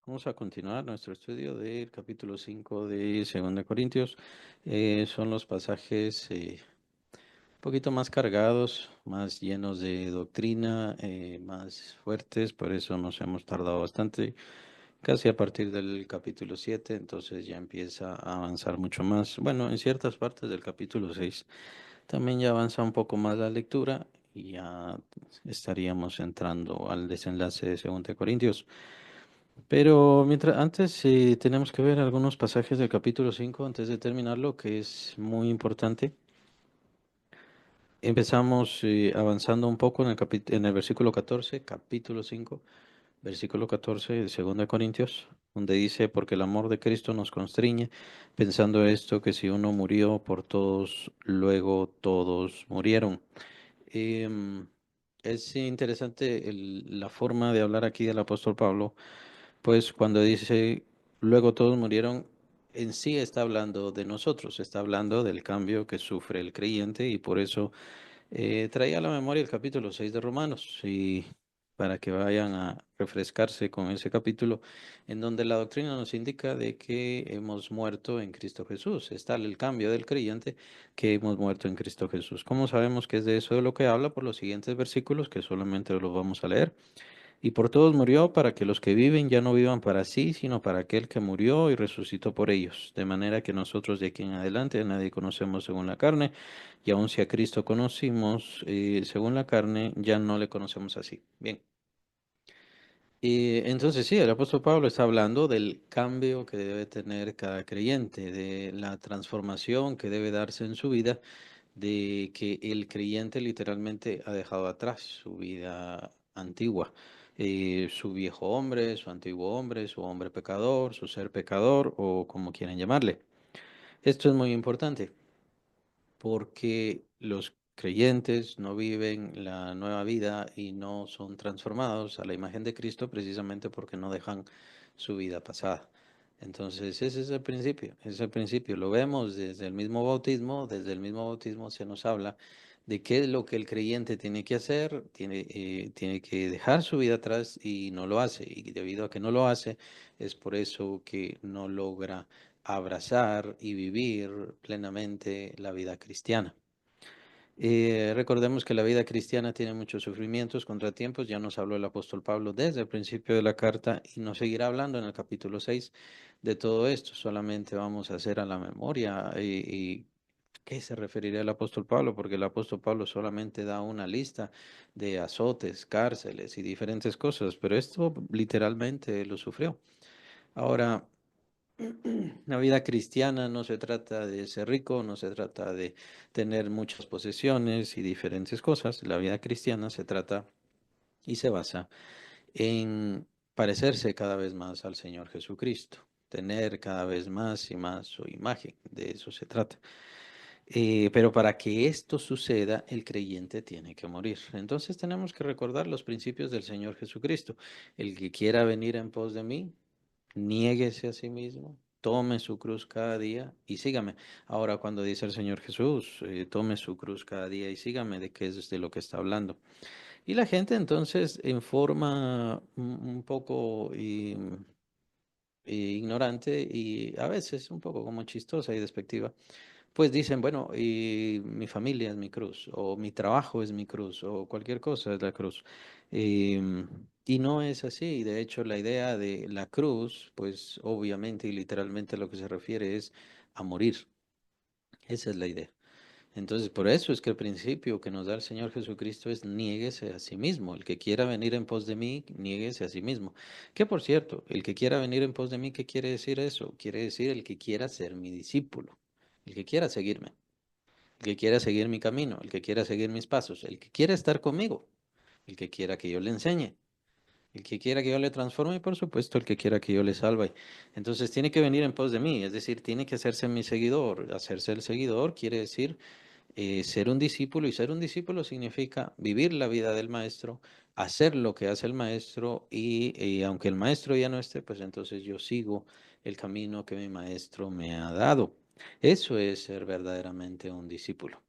Vamos a continuar nuestro estudio del capítulo 5 de 2 Corintios. Son los pasajes un poquito más cargados, más llenos de doctrina, más fuertes, por eso nos hemos tardado bastante, casi a partir del capítulo 7. Entonces ya empieza a avanzar mucho más. Bueno, en ciertas partes del capítulo 6 también ya avanza un poco más la lectura y ya estaríamos entrando al desenlace de 2 Corintios. Pero mientras antes tenemos que ver algunos pasajes del capítulo 5 antes de terminarlo, que es muy importante. Empezamos avanzando un poco en el versículo 14, capítulo 5, versículo 14 de 2 Corintios, donde dice, porque el amor de Cristo nos constriñe, pensando esto, que si uno murió por todos, luego todos murieron. Em, es interesante la forma de hablar aquí del apóstol Pablo, pues cuando dice, luego todos murieron, en sí está hablando de nosotros, está hablando del cambio que sufre el creyente y por eso traía a la memoria el capítulo 6 de Romanos y para que vayan a refrescarse con ese capítulo en donde la doctrina nos indica de que hemos muerto en Cristo Jesús. Está el cambio del creyente, que hemos muerto en Cristo Jesús. ¿Cómo sabemos que es de eso de lo que habla? Por los siguientes versículos que solamente los vamos a leer. Y por todos murió para que los que viven ya no vivan para sí, sino para aquel que murió y resucitó por ellos. De manera que nosotros de aquí en adelante a nadie conocemos según la carne, y aun si a Cristo conocimos según la carne, ya no le conocemos así. Bien. Y entonces sí, el apóstol Pablo está hablando del cambio que debe tener cada creyente, de la transformación que debe darse en su vida, de que el creyente literalmente ha dejado atrás su vida antigua, su viejo hombre, su antiguo hombre, su hombre pecador, su ser pecador o como quieran llamarle. Esto es muy importante porque los creyentes no viven la nueva vida y no son transformados a la imagen de Cristo precisamente porque no dejan su vida pasada. Entonces, ese es el principio, ese es el principio. Lo vemos desde el mismo bautismo se nos habla de qué es lo que el creyente tiene que hacer, tiene que dejar su vida atrás y no lo hace. Y debido a que no lo hace, es por eso que no logra abrazar y vivir plenamente la vida cristiana. Recordemos que la vida cristiana tiene muchos sufrimientos, contratiempos, ya nos habló el apóstol Pablo desde el principio de la carta y nos seguirá hablando en el capítulo 6 de todo esto. Solamente vamos a hacer a la memoria y qué se referiría el apóstol Pablo, porque el apóstol Pablo solamente da una lista de azotes, cárceles y diferentes cosas, pero esto literalmente lo sufrió. Ahora, la vida cristiana no se trata de ser rico, no se trata de tener muchas posesiones y diferentes cosas. La vida cristiana se trata y se basa en parecerse cada vez más al Señor Jesucristo, tener cada vez más y más su imagen. De eso se trata. Pero para que esto suceda, el creyente tiene que morir. Entonces tenemos que recordar los principios del Señor Jesucristo. El que quiera venir en pos de mí, niéguese a sí mismo, tome su cruz cada día y sígame. Ahora, cuando dice el Señor Jesús, tome su cruz cada día y sígame, ¿de qué es de lo que está hablando? Y la gente entonces, en forma un poco ignorante y a veces un poco como chistosa y despectiva, pues dicen, bueno, y mi familia es mi cruz, o mi trabajo es mi cruz, o cualquier cosa es la cruz. Em, y no es así. De hecho, la idea de la cruz, pues obviamente y literalmente lo que se refiere es a morir. Esa es la idea. Entonces, por eso es que el principio que nos da el Señor Jesucristo es niéguese a sí mismo. El que quiera venir en pos de mí, niéguese a sí mismo. Que por cierto, el que quiera venir en pos de mí, ¿qué quiere decir eso? Quiere decir el que quiera ser mi discípulo, el que quiera seguirme, el que quiera seguir mi camino, el que quiera seguir mis pasos, el que quiera estar conmigo, el que quiera que yo le enseñe, el que quiera que yo le transforme y por supuesto el que quiera que yo le salve. Entonces tiene que venir en pos de mí, es decir, tiene que hacerse mi seguidor. Hacerse el seguidor quiere decir ser un discípulo y ser un discípulo significa vivir la vida del maestro, hacer lo que hace el maestro y aunque el maestro ya no esté, pues entonces yo sigo el camino que mi maestro me ha dado. Eso es ser verdaderamente un discípulo.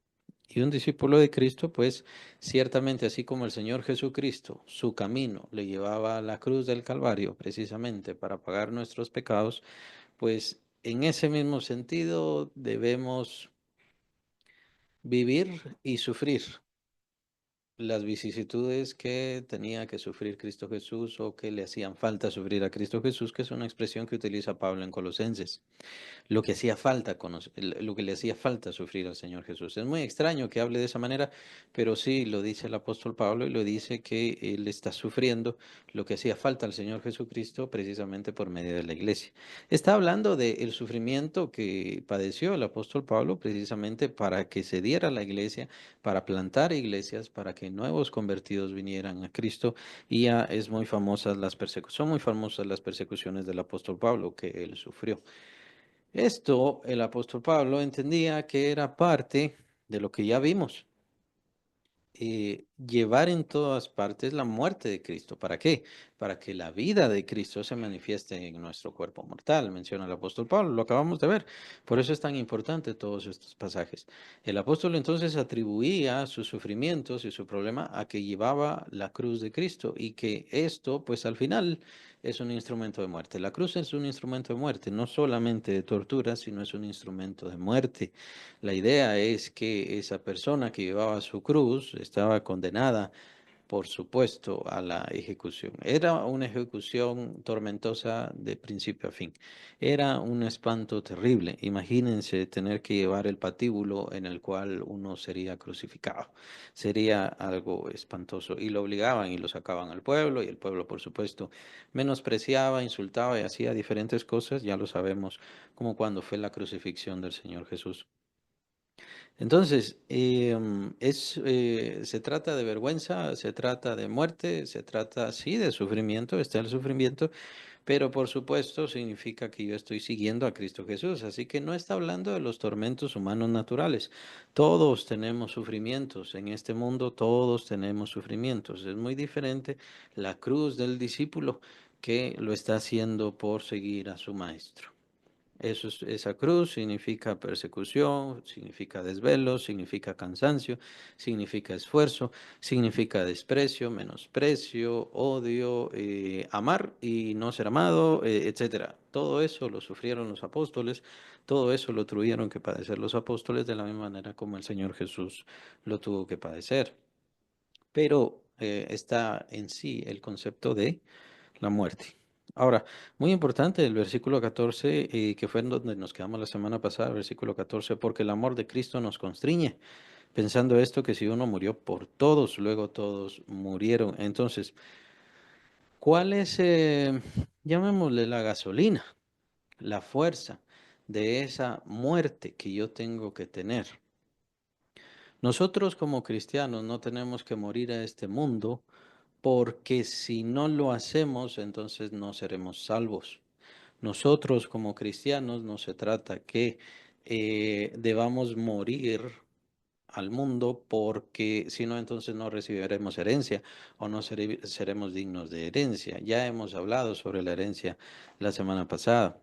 Y un discípulo de Cristo, pues ciertamente así como el Señor Jesucristo, su camino le llevaba a la cruz del Calvario precisamente para pagar nuestros pecados, pues en ese mismo sentido debemos vivir y sufrir las vicisitudes que tenía que sufrir Cristo Jesús o que le hacían falta sufrir a Cristo Jesús, que es una expresión que utiliza Pablo en Colosenses. Lo que hacía falta, lo que le hacía falta sufrir al Señor Jesús. Es muy extraño que hable de esa manera, pero sí lo dice el apóstol Pablo y lo dice que él está sufriendo lo que hacía falta al Señor Jesucristo precisamente por medio de la iglesia. Está hablando del sufrimiento que padeció el apóstol Pablo precisamente para que se diera la iglesia, para plantar iglesias, para que nuevos convertidos vinieran a Cristo. Y ya es muy famosas las son muy famosas las persecuciones del apóstol Pablo que él sufrió. Esto el apóstol Pablo entendía que era parte de lo que ya vimos, llevar en todas partes la muerte de Cristo. ¿Para qué? Para que la vida de Cristo se manifieste en nuestro cuerpo mortal, menciona el apóstol Pablo, lo acabamos de ver. Por eso es tan importante todos estos pasajes. El apóstol entonces atribuía sus sufrimientos y su problema a que llevaba la cruz de Cristo y que esto, pues al final, es un instrumento de muerte. La cruz es un instrumento de muerte, no solamente de tortura, sino es un instrumento de muerte. La idea es que esa persona que llevaba su cruz estaba condenada, por supuesto, a la ejecución. Era una ejecución tormentosa de principio a fin. Era un espanto terrible. Imagínense tener que llevar el patíbulo en el cual uno sería crucificado. Sería algo espantoso. Y lo obligaban y lo sacaban al pueblo y el pueblo, por supuesto, menospreciaba, insultaba y hacía diferentes cosas. Ya lo sabemos, como cuando fue la crucifixión del Señor Jesús. Entonces, se trata de vergüenza, se trata de muerte, se trata, sí, de sufrimiento, está el sufrimiento, pero por supuesto significa que yo estoy siguiendo a Cristo Jesús, así que no está hablando de los tormentos humanos naturales. Todos tenemos sufrimientos en este mundo, todos tenemos sufrimientos. Es muy diferente la cruz del discípulo que lo está haciendo por seguir a su maestro. Esa cruz significa persecución, significa desvelo, significa cansancio, significa esfuerzo, significa desprecio, menosprecio, odio, amar y no ser amado, etcétera. Todo eso lo sufrieron los apóstoles, todo eso lo tuvieron que padecer los apóstoles de la misma manera como el Señor Jesús lo tuvo que padecer. Pero está en sí el concepto de la muerte. Ahora, muy importante el versículo 14, que fue en donde nos quedamos la semana pasada, versículo 14, porque el amor de Cristo nos constriñe, pensando esto que si uno murió por todos, luego todos murieron. Entonces, ¿cuál es, llamémosle la gasolina, la fuerza de esa muerte que yo tengo que tener? Nosotros como cristianos no tenemos que morir a este mundo porque si no lo hacemos, entonces no seremos salvos. Nosotros como cristianos no se trata que debamos morir al mundo porque si no, entonces no recibiremos herencia o no seremos dignos de herencia. Ya hemos hablado sobre la herencia la semana pasada.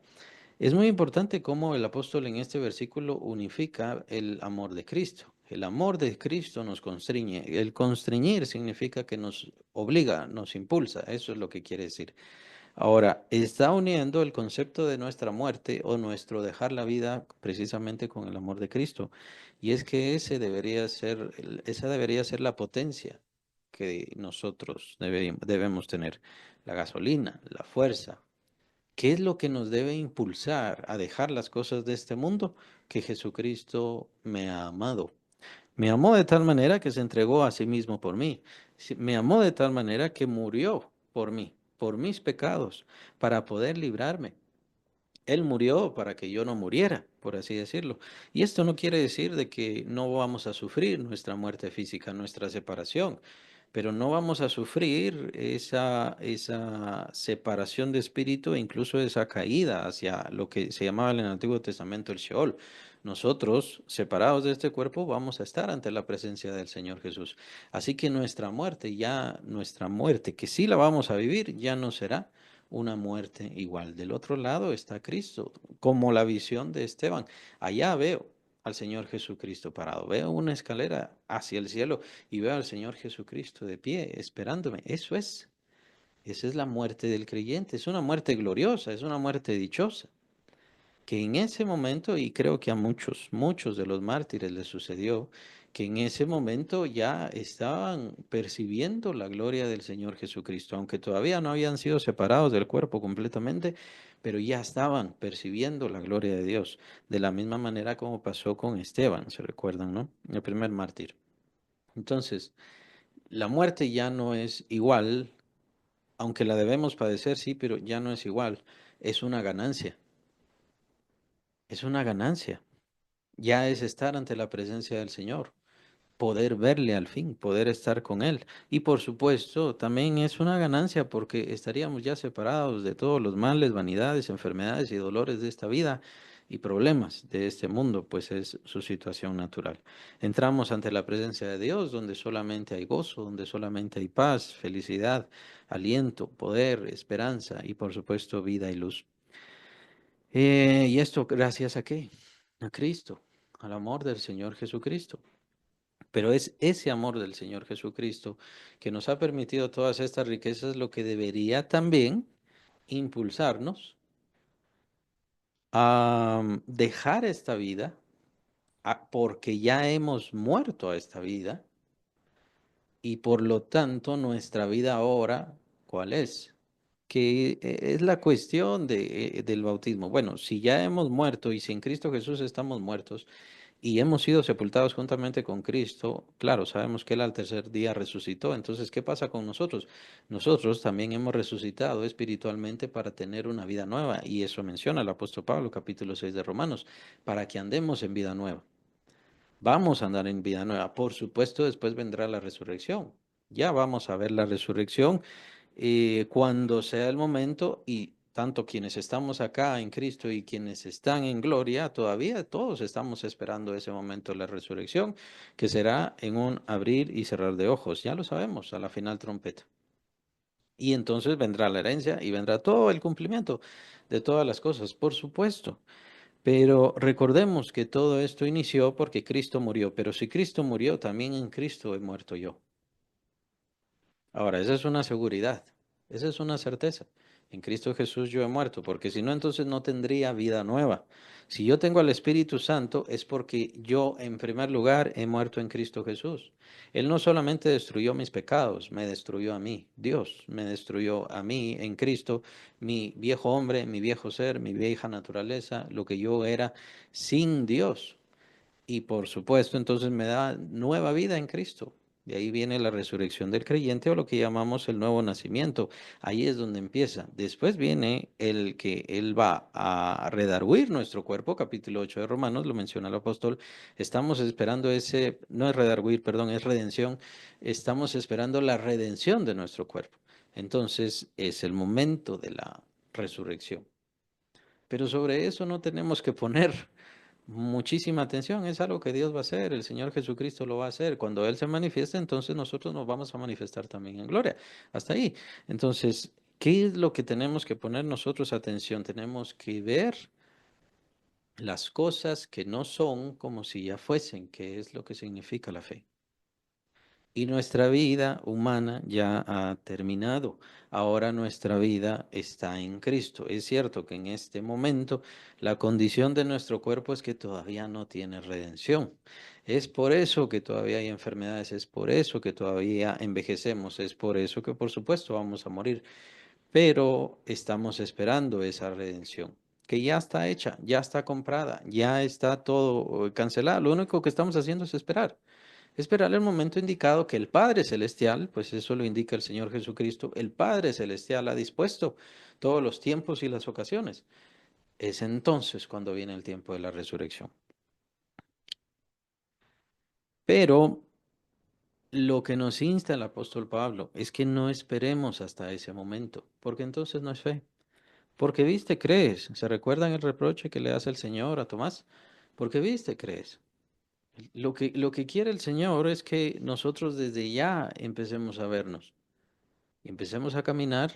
Es muy importante cómo el apóstol en este versículo unifica el amor de Cristo. El amor de Cristo nos constriñe. El constreñir significa que nos obliga, nos impulsa. Eso es lo que quiere decir. Ahora, está uniendo el concepto de nuestra muerte o nuestro dejar la vida precisamente con el amor de Cristo. Y es que esa debería ser la potencia que nosotros debemos tener. La gasolina, la fuerza. ¿Qué es lo que nos debe impulsar a dejar las cosas de este mundo? Que Jesucristo me ha amado. Me amó de tal manera que se entregó a sí mismo por mí. Me amó de tal manera que murió por mí, por mis pecados, para poder librarme. Él murió para que yo no muriera, por así decirlo. Y esto no quiere decir de que no vamos a sufrir nuestra muerte física, nuestra separación, pero no vamos a sufrir esa separación de espíritu e incluso esa caída hacia lo que se llamaba en el Antiguo Testamento el Sheol. Nosotros, separados de este cuerpo, vamos a estar ante la presencia del Señor Jesús. Así que nuestra muerte, que sí la vamos a vivir, ya no será una muerte igual. Del otro lado está Cristo, como la visión de Esteban. Allá veo al Señor Jesucristo parado. Veo una escalera hacia el cielo y veo al Señor Jesucristo de pie, esperándome. Eso es. Esa es la muerte del creyente. Es una muerte gloriosa, es una muerte dichosa. Que en ese momento, y creo que a muchos, muchos de los mártires les sucedió, que en ese momento ya estaban percibiendo la gloria del Señor Jesucristo, aunque todavía no habían sido separados del cuerpo completamente, pero ya estaban percibiendo la gloria de Dios, de la misma manera como pasó con Esteban, se recuerdan, ¿no? El primer mártir. Entonces, la muerte ya no es igual, aunque la debemos padecer, sí, pero ya no es igual, es una ganancia. Ya es estar ante la presencia del Señor, poder verle al fin, poder estar con Él. Y por supuesto, también es una ganancia porque estaríamos ya separados de todos los males, vanidades, enfermedades y dolores de esta vida y problemas de este mundo, pues es su situación natural. Entramos ante la presencia de Dios, donde solamente hay gozo, donde solamente hay paz, felicidad, aliento, poder, esperanza y por supuesto vida y luz. ¿Y esto gracias a qué? A Cristo, al amor del Señor Jesucristo. Pero es ese amor del Señor Jesucristo que nos ha permitido todas estas riquezas lo que debería también impulsarnos a dejar esta vida, porque ya hemos muerto a esta vida y por lo tanto nuestra vida ahora, ¿cuál es? Que es la cuestión del bautismo. Bueno, si ya hemos muerto y si en Cristo Jesús estamos muertos, y hemos sido sepultados juntamente con Cristo, claro, sabemos que Él al tercer día resucitó. Entonces, ¿qué pasa con nosotros? Nosotros también hemos resucitado espiritualmente para tener una vida nueva. Y eso menciona el apóstol Pablo, capítulo 6 de Romanos, para que andemos en vida nueva. Vamos a andar en vida nueva. Por supuesto, después vendrá la resurrección. Ya vamos a ver la resurrección cuando sea el momento y tanto quienes estamos acá en Cristo y quienes están en gloria, todavía todos estamos esperando ese momento de la resurrección, que será en un abrir y cerrar de ojos. Ya lo sabemos, a la final trompeta. Y entonces vendrá la herencia y vendrá todo el cumplimiento de todas las cosas, por supuesto. Pero recordemos que todo esto inició porque Cristo murió, pero si Cristo murió, también en Cristo he muerto yo. Ahora, esa es una seguridad, esa es una certeza. En Cristo Jesús yo he muerto, porque si no, entonces no tendría vida nueva. Si yo tengo al Espíritu Santo es porque yo, en primer lugar, he muerto en Cristo Jesús. Él no solamente destruyó mis pecados, me destruyó a mí. Dios me destruyó a mí en Cristo, mi viejo hombre, mi viejo ser, mi vieja naturaleza, lo que yo era sin Dios. Y por supuesto, entonces me da nueva vida en Cristo. De ahí viene la resurrección del creyente o lo que llamamos el nuevo nacimiento. Ahí es donde empieza. Después viene el que Él va a redarguir nuestro cuerpo, capítulo 8 de Romanos, lo menciona el apóstol. Estamos esperando ese, no es redarguir, perdón, es redención. Estamos esperando la redención de nuestro cuerpo. Entonces es el momento de la resurrección. Pero sobre eso no tenemos que poner muchísima atención, es algo que Dios va a hacer, el Señor Jesucristo lo va a hacer. Cuando Él se manifieste, entonces nosotros nos vamos a manifestar también en gloria. Hasta ahí. Entonces, ¿qué es lo que tenemos que poner nosotros atención? Tenemos que ver las cosas que no son como si ya fuesen, que es lo que significa la fe. Y nuestra vida humana ya ha terminado. Ahora nuestra vida está en Cristo. Es cierto que en este momento la condición de nuestro cuerpo es que todavía no tiene redención. Es por eso que todavía hay enfermedades, es por eso que todavía envejecemos, es por eso que por supuesto vamos a morir. Pero estamos esperando esa redención, que ya está hecha, ya está comprada, ya está todo cancelado. Lo único que estamos haciendo es esperar. Esperar el momento indicado que el Padre Celestial, pues eso lo indica el Señor Jesucristo, el Padre Celestial ha dispuesto todos los tiempos y las ocasiones. Es entonces cuando viene el tiempo de la resurrección. Pero lo que nos insta el apóstol Pablo es que no esperemos hasta ese momento, porque entonces no es fe. Porque viste, crees. ¿Se recuerdan el reproche que le hace el Señor a Tomás? Porque viste, crees. Lo que quiere el Señor es que nosotros desde ya empecemos a vernos y empecemos a caminar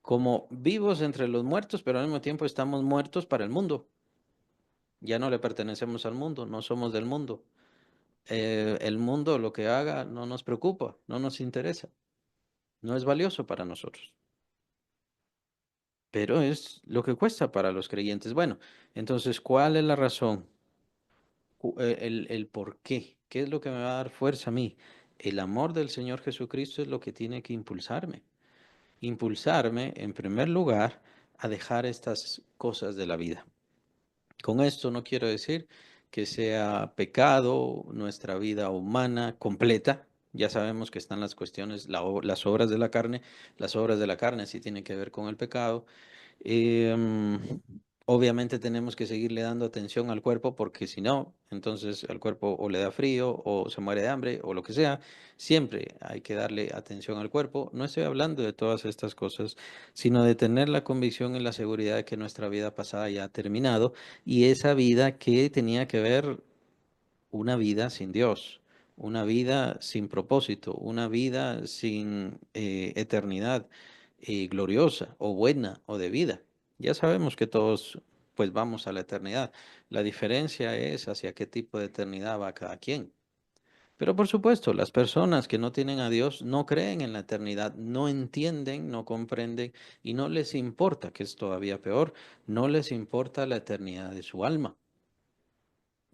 como vivos entre los muertos, pero al mismo tiempo estamos muertos para el mundo. Ya no le pertenecemos al mundo, no somos del mundo. El mundo lo que haga no nos preocupa, no nos interesa, no es valioso para nosotros. Pero es lo que cuesta para los creyentes. Bueno, entonces, ¿cuál es la razón? El por qué. ¿Qué es lo que me va a dar fuerza a mí? El amor del Señor Jesucristo es lo que tiene que impulsarme. Impulsarme, en primer lugar, a dejar estas cosas de la vida. Con esto no quiero decir que sea pecado nuestra vida humana completa. Ya sabemos que están las cuestiones, las obras de la carne. Las obras de la carne sí tienen que ver con el pecado. Em, Obviamente tenemos que seguirle dando atención al cuerpo porque si no, entonces al cuerpo o le da frío o se muere de hambre o lo que sea. Siempre hay que darle atención al cuerpo. No estoy hablando de todas estas cosas, sino de tener la convicción y la seguridad de que nuestra vida pasada ya ha terminado y esa vida que tenía que ver una vida sin Dios, una vida sin propósito, una vida sin eternidad gloriosa o buena o de vida. Ya sabemos que todos pues vamos a la eternidad. La diferencia es hacia qué tipo de eternidad va cada quien. Pero por supuesto, las personas que no tienen a Dios no creen en la eternidad, no entienden, no comprenden y no les importa, que es todavía peor, no les importa la eternidad de su alma.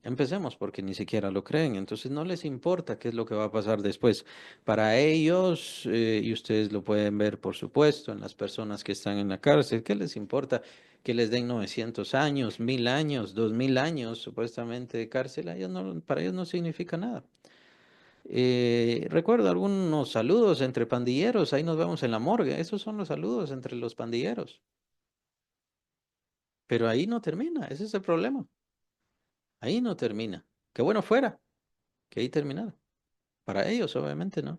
Empecemos porque ni siquiera lo creen, entonces no les importa qué es lo que va a pasar después. Para ellos, y ustedes lo pueden ver por supuesto en las personas que están en la cárcel, ¿qué les importa que les den 900 años, 1000 años, 2000 años supuestamente de cárcel? Para ellos no significa nada. Recuerdo algunos saludos entre pandilleros, ahí nos vemos en la morgue, esos son los saludos entre los pandilleros, pero ahí no termina, ese es el problema, ahí no termina. Qué bueno fuera que ahí terminara. Para ellos, obviamente, no.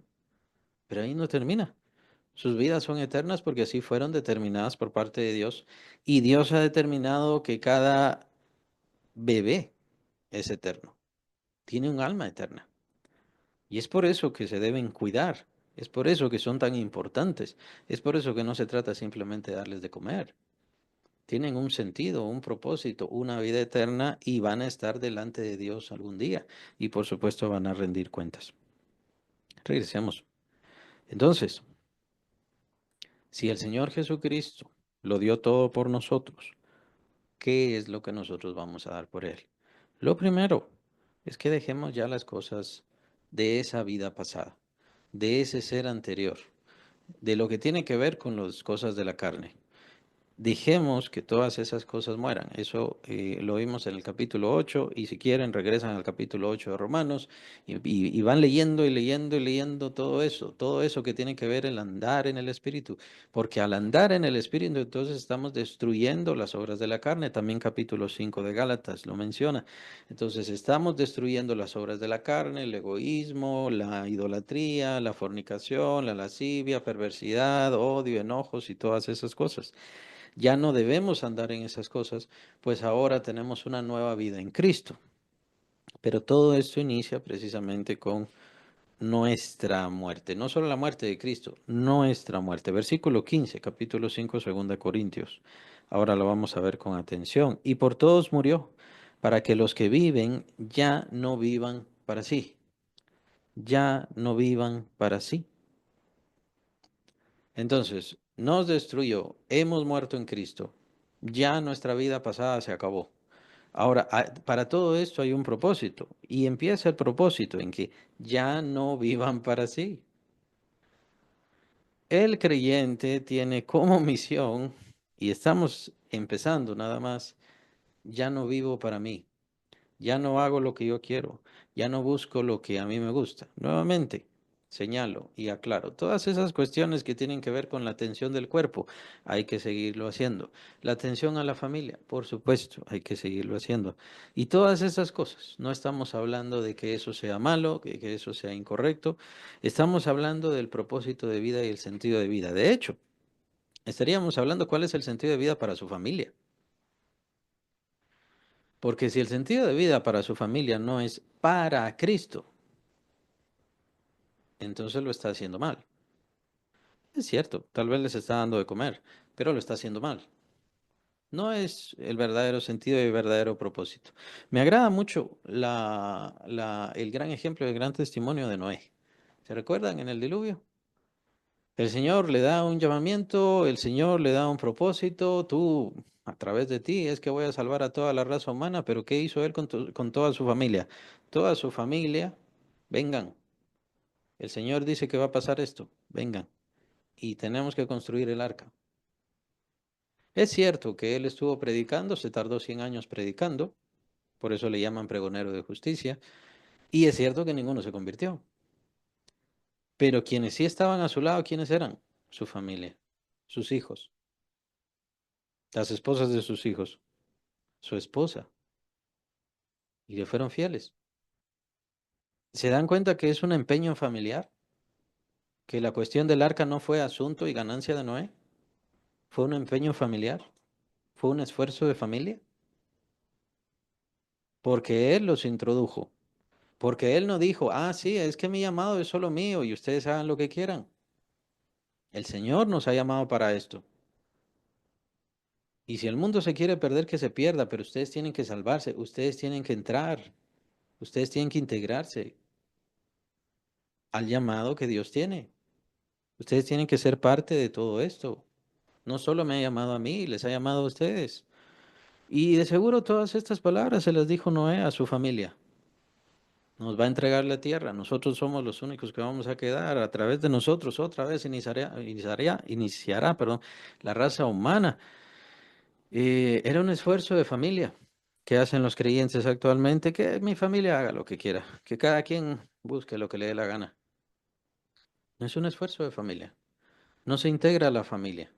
Pero ahí no termina. Sus vidas son eternas porque así fueron determinadas por parte de Dios. Y Dios ha determinado que cada bebé es eterno. Tiene un alma eterna. Y es por eso que se deben cuidar. Es por eso que son tan importantes. Es por eso que no se trata simplemente de darles de comer. Tienen un sentido, un propósito, una vida eterna y van a estar delante de Dios algún día. Y por supuesto van a rendir cuentas. Regresemos. Entonces, si el Señor Jesucristo lo dio todo por nosotros, ¿qué es lo que nosotros vamos a dar por Él? Lo primero es que dejemos ya las cosas de esa vida pasada, de ese ser anterior, de lo que tiene que ver con las cosas de la carne. Dejemos que todas esas cosas mueran. Eso lo vimos en el capítulo 8 y si quieren regresan al capítulo 8 de Romanos y van leyendo y leyendo y leyendo todo eso que tiene que ver el andar en el Espíritu, porque al andar en el Espíritu entonces estamos destruyendo las obras de la carne. También capítulo 5 de Gálatas lo menciona. Entonces estamos destruyendo las obras de la carne, el egoísmo, la idolatría, la fornicación, la lascivia, perversidad, odio, enojos y todas esas cosas. Ya no debemos andar en esas cosas, pues ahora tenemos una nueva vida en Cristo. Pero todo esto inicia precisamente con nuestra muerte, no solo la muerte de Cristo, nuestra muerte. Versículo 15, capítulo 5, 2 Corintios. Ahora lo vamos a ver con atención. Y por todos murió, para que los que viven ya no vivan para sí, ya no vivan para sí. Entonces, nos destruyó, hemos muerto en Cristo, ya nuestra vida pasada se acabó. Ahora, para todo esto hay un propósito y empieza el propósito en que ya no vivan para sí. El creyente tiene como misión, y estamos empezando nada más, ya no vivo para mí. Ya no hago lo que yo quiero, ya no busco lo que a mí me gusta. Nuevamente, señalo y aclaro, todas esas cuestiones que tienen que ver con la atención del cuerpo, hay que seguirlo haciendo. La atención a la familia, por supuesto, hay que seguirlo haciendo. Y todas esas cosas, no estamos hablando de que eso sea malo, que eso sea incorrecto, estamos hablando del propósito de vida y el sentido de vida. De hecho, estaríamos hablando cuál es el sentido de vida para su familia. Porque si el sentido de vida para su familia no es para Cristo, entonces lo está haciendo mal. Es cierto, tal vez les está dando de comer, pero lo está haciendo mal. No es el verdadero sentido y el verdadero propósito. Me agrada mucho el gran ejemplo, el gran testimonio de Noé. ¿Se recuerdan en el diluvio? El Señor le da un llamamiento, el Señor le da un propósito, tú, a través de ti, es que voy a salvar a toda la raza humana, pero ¿qué hizo él con toda su familia? Toda su familia, vengan, el Señor dice que va a pasar esto, vengan, y tenemos que construir el arca. Es cierto que él estuvo predicando, se tardó 100 años predicando, por eso le llaman pregonero de justicia, y es cierto que ninguno se convirtió, pero quienes sí estaban a su lado, ¿quiénes eran? Su familia, sus hijos, las esposas de sus hijos, su esposa, y le fueron fieles. ¿Se dan cuenta que es un empeño familiar? Que la cuestión del arca no fue asunto y ganancia de Noé, fue un empeño familiar, fue un esfuerzo de familia, porque él los introdujo, porque él no dijo, ah, sí, es que mi llamado es solo mío y ustedes hagan lo que quieran. El Señor nos ha llamado para esto. Y si el mundo se quiere perder, que se pierda, pero ustedes tienen que salvarse, ustedes tienen que entrar, ustedes tienen que integrarse al llamado que Dios tiene. Ustedes tienen que ser parte de todo esto. No solo me ha llamado a mí, les ha llamado a ustedes. Y de seguro todas estas palabras se las dijo Noé a su familia. Nos va a entregar la tierra, nosotros somos los únicos que vamos a quedar. A través de nosotros otra vez iniciará, perdón, la raza humana. Era un esfuerzo de familia que hacen los creyentes actualmente, que mi familia haga lo que quiera, que cada quien busque lo que le dé la gana. No es un esfuerzo de familia, no se integra a la familia,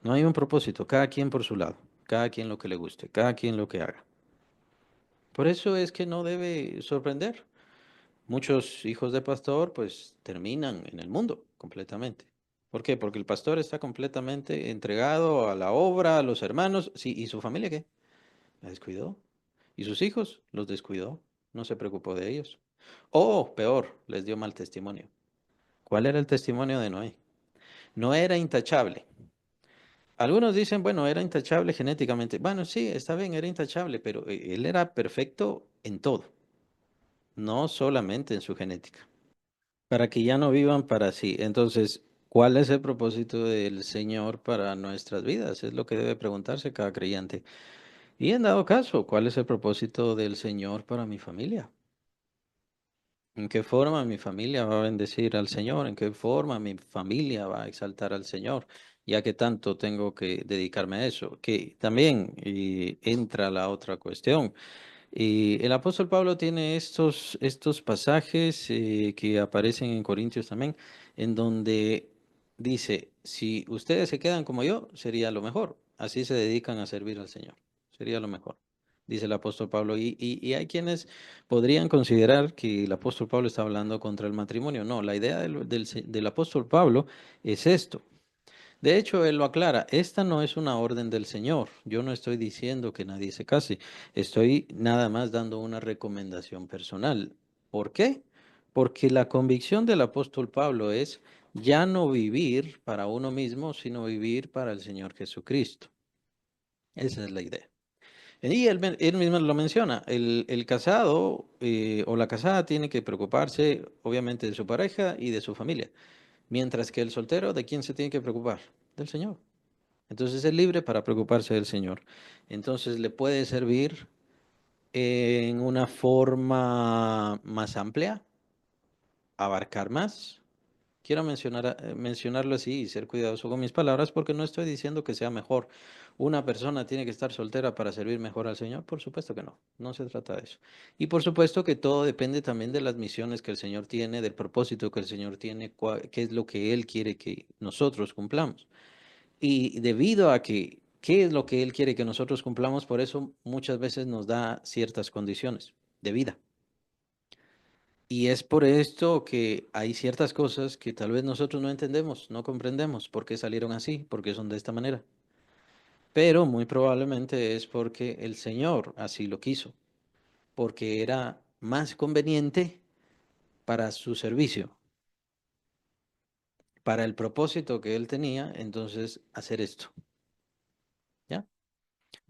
no hay un propósito, cada quien por su lado, cada quien lo que le guste, cada quien lo que haga. Por eso es que no debe sorprender. Muchos hijos de pastor pues terminan en el mundo completamente. ¿Por qué? Porque el pastor está completamente entregado a la obra, a los hermanos, sí, ¿y su familia qué? La descuidó. ¿Y sus hijos? Los descuidó. No se preocupó de ellos. O peor, les dio mal testimonio. ¿Cuál era el testimonio de Noé? No era intachable. Algunos dicen, bueno, era intachable genéticamente. Bueno, sí, está bien, era intachable, pero él era perfecto en todo, no solamente en su genética. Para que ya no vivan para sí. Entonces, ¿cuál es el propósito del Señor para nuestras vidas? Es lo que debe preguntarse cada creyente. Y en dado caso, ¿cuál es el propósito del Señor para mi familia? ¿En qué forma mi familia va a bendecir al Señor? ¿En qué forma mi familia va a exaltar al Señor? Ya que tanto tengo que dedicarme a eso. Que también entra la otra cuestión. Y el apóstol Pablo tiene estos pasajes que aparecen en Corintios también, en donde dice, si ustedes se quedan como yo, sería lo mejor. Así se dedican a servir al Señor. Sería lo mejor, dice el apóstol Pablo. Y hay quienes podrían considerar que el apóstol Pablo está hablando contra el matrimonio. No, la idea del apóstol Pablo es esto. De hecho, él lo aclara, esta no es una orden del Señor. Yo no estoy diciendo que nadie se case, estoy nada más dando una recomendación personal. ¿Por qué? Porque la convicción del apóstol Pablo es ya no vivir para uno mismo, sino vivir para el Señor Jesucristo. Esa es la idea. Y él mismo lo menciona, el casado o la casada tiene que preocuparse obviamente de su pareja y de su familia, mientras que el soltero, ¿de quién se tiene que preocupar? Del Señor. Entonces es libre para preocuparse del Señor. Entonces le puede servir en una forma más amplia, abarcar más. Quiero mencionarlo así y ser cuidadoso con mis palabras porque no estoy diciendo que sea mejor. Una persona tiene que estar soltera para servir mejor al Señor. Por supuesto que no, no se trata de eso. Y por supuesto que todo depende también de las misiones que el Señor tiene, del propósito que el Señor tiene, qué es lo que Él quiere que nosotros cumplamos. Y debido a que, ¿qué es lo que Él quiere que nosotros cumplamos? Por eso muchas veces nos da ciertas condiciones de vida. Y es por esto que hay ciertas cosas que tal vez nosotros no entendemos, no comprendemos por qué salieron así, por qué son de esta manera. Pero muy probablemente es porque el Señor así lo quiso, porque era más conveniente para su servicio, para el propósito que Él tenía, entonces hacer esto. ¿Ya?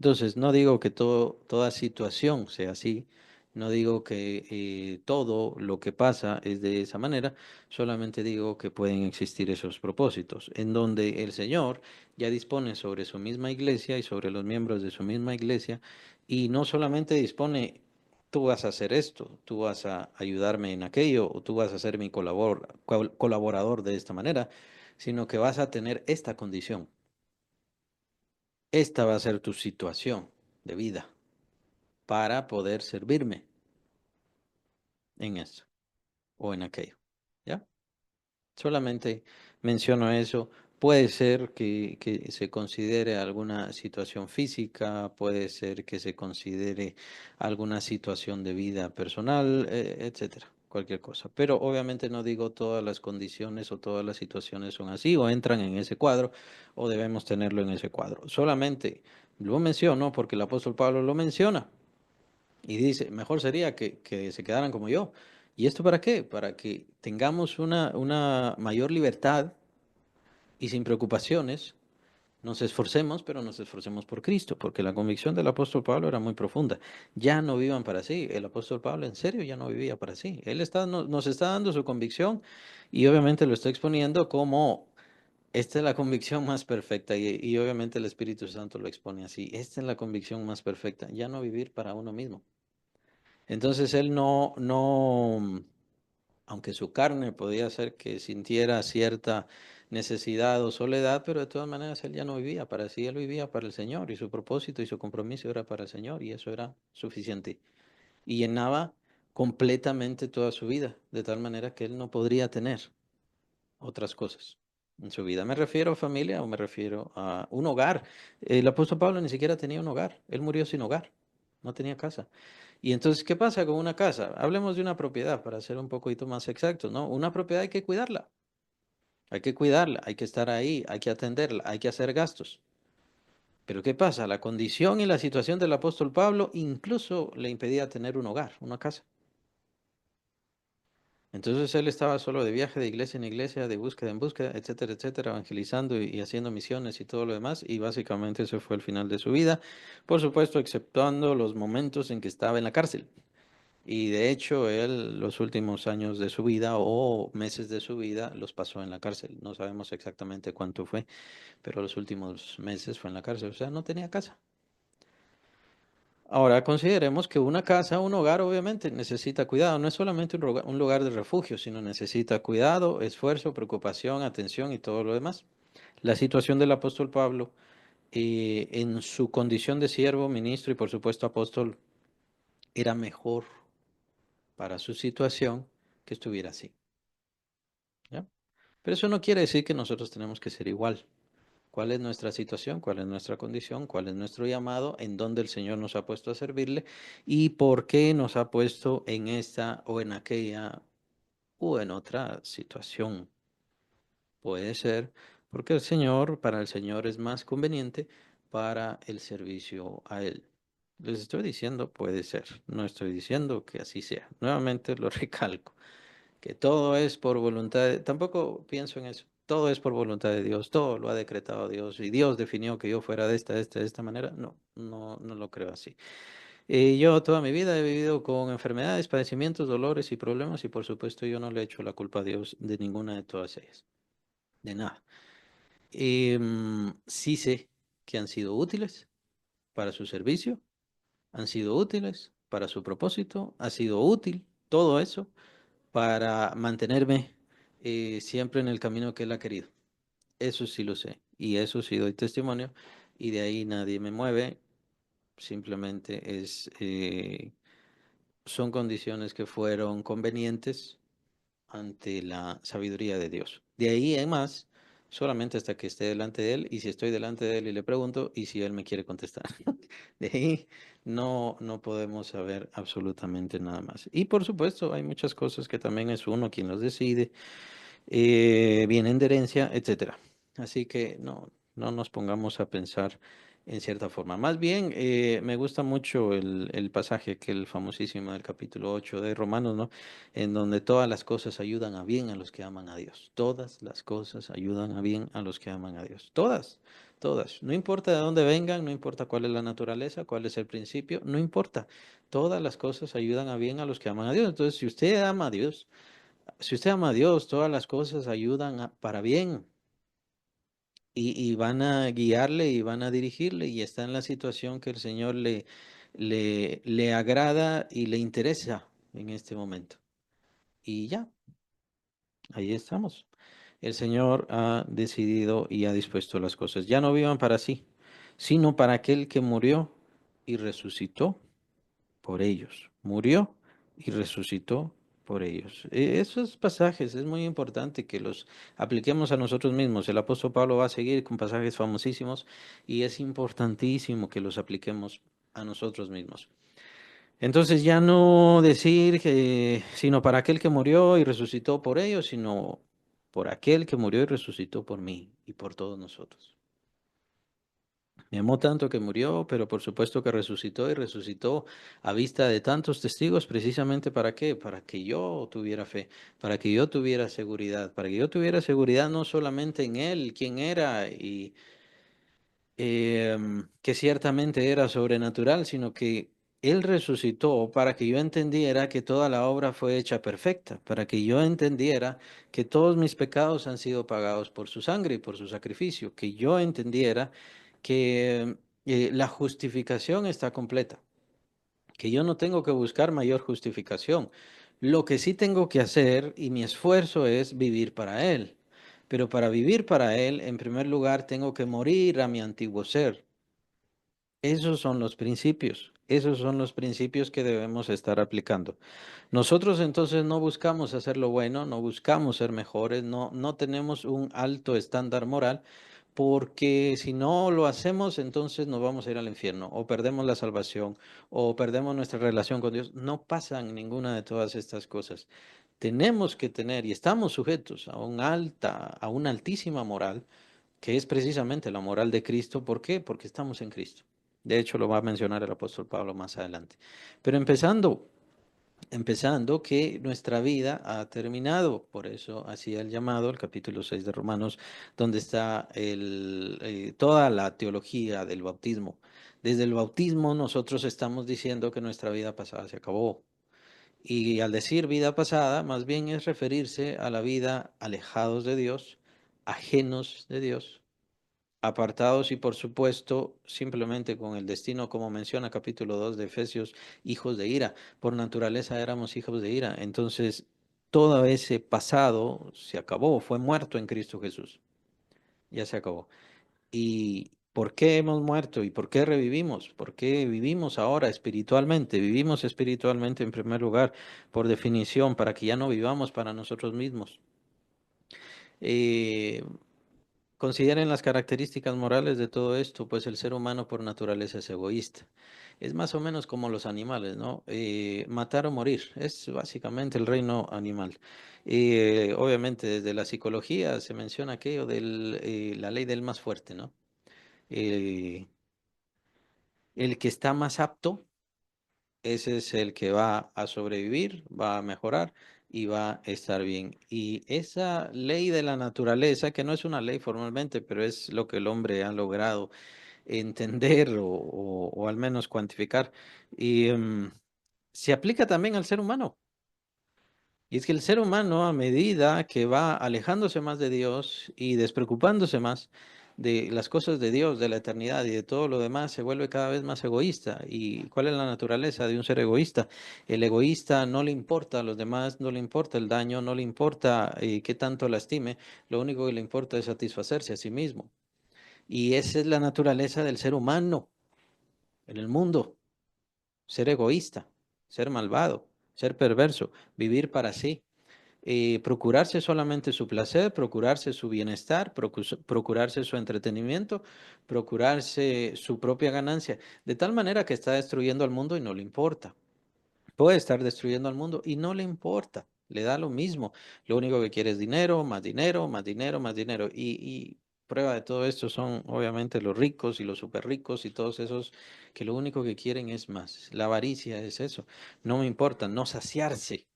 Entonces, no digo que toda situación sea así, no digo que todo lo que pasa es de esa manera, solamente digo que pueden existir esos propósitos, en donde el Señor ya dispone sobre su misma iglesia y sobre los miembros de su misma iglesia, y no solamente dispone, tú vas a hacer esto, tú vas a ayudarme en aquello, o tú vas a ser mi colaborador de esta manera, sino que vas a tener esta condición. Esta va a ser tu situación de vida para poder servirme en eso o en aquello. ¿Ya? Solamente menciono eso. Puede ser que se considere alguna situación física, puede ser que se considere alguna situación de vida personal, etcétera, cualquier cosa. Pero obviamente no digo todas las condiciones o todas las situaciones son así o entran en ese cuadro o debemos tenerlo en ese cuadro. Solamente lo menciono porque el apóstol Pablo lo menciona. Y dice, mejor sería que se quedaran como yo. ¿Y esto para qué? Para que tengamos una mayor libertad y sin preocupaciones nos esforcemos, pero nos esforcemos por Cristo, porque la convicción del apóstol Pablo era muy profunda. Ya no vivan para sí. El apóstol Pablo en serio ya no vivía para sí. Él nos está dando su convicción y obviamente lo está exponiendo como esta es la convicción más perfecta y obviamente el Espíritu Santo lo expone así. Esta es la convicción más perfecta. Ya no vivir para uno mismo. Entonces él no, aunque su carne podía hacer que sintiera cierta necesidad o soledad, pero de todas maneras él ya no vivía para sí, él vivía para el Señor y su propósito y su compromiso era para el Señor y eso era suficiente. Y llenaba completamente toda su vida, de tal manera que él no podría tener otras cosas en su vida. ¿Me refiero a familia o me refiero a un hogar? El apóstol Pablo ni siquiera tenía un hogar, él murió sin hogar, no tenía casa. Y entonces, ¿qué pasa con una casa? Hablemos de una propiedad para ser un poquito más exactos, ¿no? Una propiedad hay que cuidarla, hay que estar ahí, hay que atenderla, hay que hacer gastos. Pero ¿qué pasa? La condición y la situación del apóstol Pablo incluso le impedía tener un hogar, una casa. Entonces él estaba solo de viaje de iglesia en iglesia, de búsqueda en búsqueda, etcétera, etcétera, evangelizando y haciendo misiones y todo lo demás. Y básicamente ese fue el final de su vida. Por supuesto, exceptuando los momentos en que estaba en la cárcel. Y de hecho, él los últimos años de su vida o meses de su vida los pasó en la cárcel. No sabemos exactamente cuánto fue, pero los últimos meses fue en la cárcel. O sea, no tenía casa. Ahora consideremos que una casa, un hogar, obviamente necesita cuidado. No es solamente un lugar de refugio, sino necesita cuidado, esfuerzo, preocupación, atención y todo lo demás. La situación del apóstol Pablo en su condición de siervo, ministro y por supuesto apóstol era mejor para su situación que estuviera así. ¿Ya? Pero eso no quiere decir que nosotros tenemos que ser igual. ¿Cuál es nuestra situación? ¿Cuál es nuestra condición? ¿Cuál es nuestro llamado? ¿En dónde el Señor nos ha puesto a servirle? ¿Y por qué nos ha puesto en esta o en aquella o en otra situación? Puede ser porque para el Señor es más conveniente para el servicio a Él. Les estoy diciendo, puede ser. No estoy diciendo que así sea. Nuevamente lo recalco. Que todo es por voluntad, tampoco pienso en eso. Todo es por voluntad de Dios, todo lo ha decretado Dios y Dios definió que yo fuera de esta manera. No, no lo creo así. Yo toda mi vida he vivido con enfermedades, padecimientos, dolores y problemas y por supuesto yo no le echo la culpa a Dios de ninguna de todas ellas, de nada. Sí sé que han sido útiles para su servicio, han sido útiles para su propósito, ha sido útil todo eso para mantenerme siempre en el camino que Él ha querido. Eso sí lo sé y eso sí doy testimonio y de ahí nadie me mueve. Simplemente son condiciones que fueron convenientes ante la sabiduría de Dios. De ahí en más, solamente hasta que esté delante de Él y si estoy delante de Él y le pregunto y si Él me quiere contestar. De ahí no podemos saber absolutamente nada más. Y por supuesto, hay muchas cosas que también es uno quien los decide, vienen de herencia, etcétera. Así que no nos pongamos a pensar en cierta forma. Más bien, me gusta mucho el pasaje, que el famosísimo del capítulo 8 de Romanos, ¿no? En donde todas las cosas ayudan a bien a los que aman a Dios. Todas las cosas ayudan a bien a los que aman a Dios. Todas, todas. No importa de dónde vengan, no importa cuál es la naturaleza, cuál es el principio, no importa. Todas las cosas ayudan a bien a los que aman a Dios. Entonces, si usted ama a Dios, si usted ama a Dios, todas las cosas ayudan para bien y van a guiarle y van a dirigirle y está en la situación que el Señor le agrada y le interesa en este momento. Y ya, ahí estamos. El Señor ha decidido y ha dispuesto las cosas. Ya no vivan para sí, sino para aquel que murió y resucitó por ellos. Murió y resucitó por ellos. Esos pasajes es muy importante que los apliquemos a nosotros mismos. El apóstol Pablo va a seguir con pasajes famosísimos y es importantísimo que los apliquemos a nosotros mismos. Entonces ya no decir que, sino para aquel que murió y resucitó por ellos, sino por aquel que murió y resucitó por mí y por todos nosotros. Me amó tanto que murió, pero por supuesto que resucitó y resucitó a vista de tantos testigos, precisamente ¿para qué? Para que yo tuviera fe, para que yo tuviera seguridad, para que yo tuviera seguridad no solamente en Él, quién era y que ciertamente era sobrenatural, sino que Él resucitó para que yo entendiera que toda la obra fue hecha perfecta, para que yo entendiera que todos mis pecados han sido pagados por su sangre y por su sacrificio, que yo entendiera que la justificación está completa, que yo no tengo que buscar mayor justificación. Lo que sí tengo que hacer y mi esfuerzo es vivir para Él. Pero para vivir para Él, en primer lugar, tengo que morir a mi antiguo ser. Esos son los principios que debemos estar aplicando. Nosotros entonces no buscamos hacer lo bueno, no buscamos ser mejores, no tenemos un alto estándar moral, porque si no lo hacemos, entonces nos vamos a ir al infierno, o perdemos la salvación, o perdemos nuestra relación con Dios. No pasan ninguna de todas estas cosas. Tenemos que tener y estamos sujetos a una altísima moral que es precisamente la moral de Cristo. ¿Por qué? Porque estamos en Cristo. De hecho, lo va a mencionar el apóstol Pablo más adelante. Pero empezando que nuestra vida ha terminado. Por eso hacía el llamado, el capítulo 6 de Romanos, donde está toda la teología del bautismo. Desde el bautismo nosotros estamos diciendo que nuestra vida pasada se acabó. Y al decir vida pasada, más bien es referirse a la vida alejados de Dios, ajenos de Dios, apartados y por supuesto simplemente con el destino, como menciona capítulo 2 de Efesios, hijos de ira. Por naturaleza éramos hijos de ira. Entonces, todo ese pasado se acabó, fue muerto en Cristo Jesús. Ya se acabó. ¿Y por qué hemos muerto y por qué revivimos? ¿Por qué vivimos ahora espiritualmente? Vivimos espiritualmente en primer lugar, por definición, para que ya no vivamos para nosotros mismos. Eh, Consideren las características morales de todo esto, pues el ser humano por naturaleza es egoísta. Es más o menos como los animales, ¿no? Matar o morir, es básicamente el reino animal. Obviamente desde la psicología se menciona aquello de la ley del más fuerte, ¿no? Eh, el que está más apto, ese es el que va a sobrevivir, va a mejorar y va a estar bien. Y esa ley de la naturaleza, que no es una ley formalmente, pero es lo que el hombre ha logrado entender o al menos cuantificar, y se aplica también al ser humano. Y es que el ser humano, a medida que va alejándose más de Dios y despreocupándose más de las cosas de Dios, de la eternidad y de todo lo demás, se vuelve cada vez más egoísta. ¿Y cuál es la naturaleza de un ser egoísta? El egoísta no le importa a los demás, no le importa el daño, no le importa qué tanto lastime, lo único que le importa es satisfacerse a sí mismo. Y esa es la naturaleza del ser humano en el mundo: ser egoísta, ser malvado, ser perverso, vivir para sí, procurarse solamente su placer, procurarse su bienestar, procurarse su entretenimiento, procurarse su propia ganancia, de tal manera que está destruyendo al mundo y no le importa. Puede estar destruyendo al mundo y no le importa, le da lo mismo. Lo único que quiere es dinero, más dinero, más dinero, más dinero. Prueba de todo esto son obviamente los ricos y los súper ricos y todos esos que lo único que quieren es más. La avaricia es eso. No me importa, no saciarse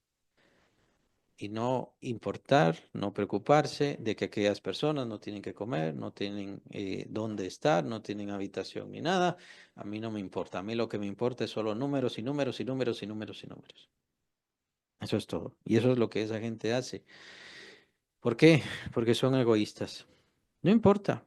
y no importar, no preocuparse de que aquellas personas no tienen que comer, no tienen dónde estar, no tienen habitación ni nada. A mí no me importa. A mí lo que me importa es solo números y números y números y números y números. Eso es todo. Y eso es lo que esa gente hace. ¿Por qué? Porque son egoístas. No importa,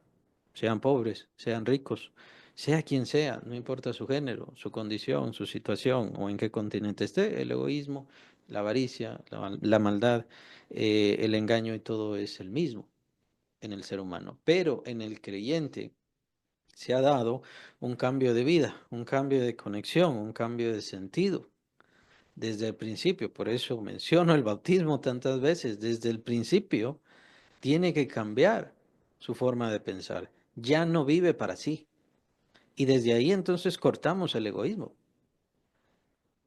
sean pobres, sean ricos, sea quien sea, no importa su género, su condición, su situación o en qué continente esté, el egoísmo, la avaricia, la maldad, el engaño y todo es el mismo en el ser humano. Pero en el creyente se ha dado un cambio de vida, un cambio de conexión, un cambio de sentido desde el principio. Por eso menciono el bautismo tantas veces, desde el principio tiene que cambiar su forma de pensar. Ya no vive para sí. Y desde ahí entonces cortamos el egoísmo.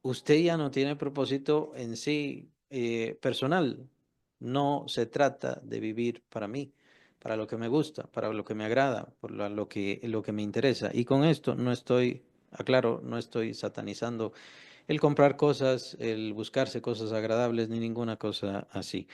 Usted ya no tiene propósito en sí personal. No se trata de vivir para mí, para lo que me gusta, para lo que me agrada, por lo que me interesa. Y con esto no estoy, aclaro, no estoy satanizando el comprar cosas, el buscarse cosas agradables, ni ninguna cosa así.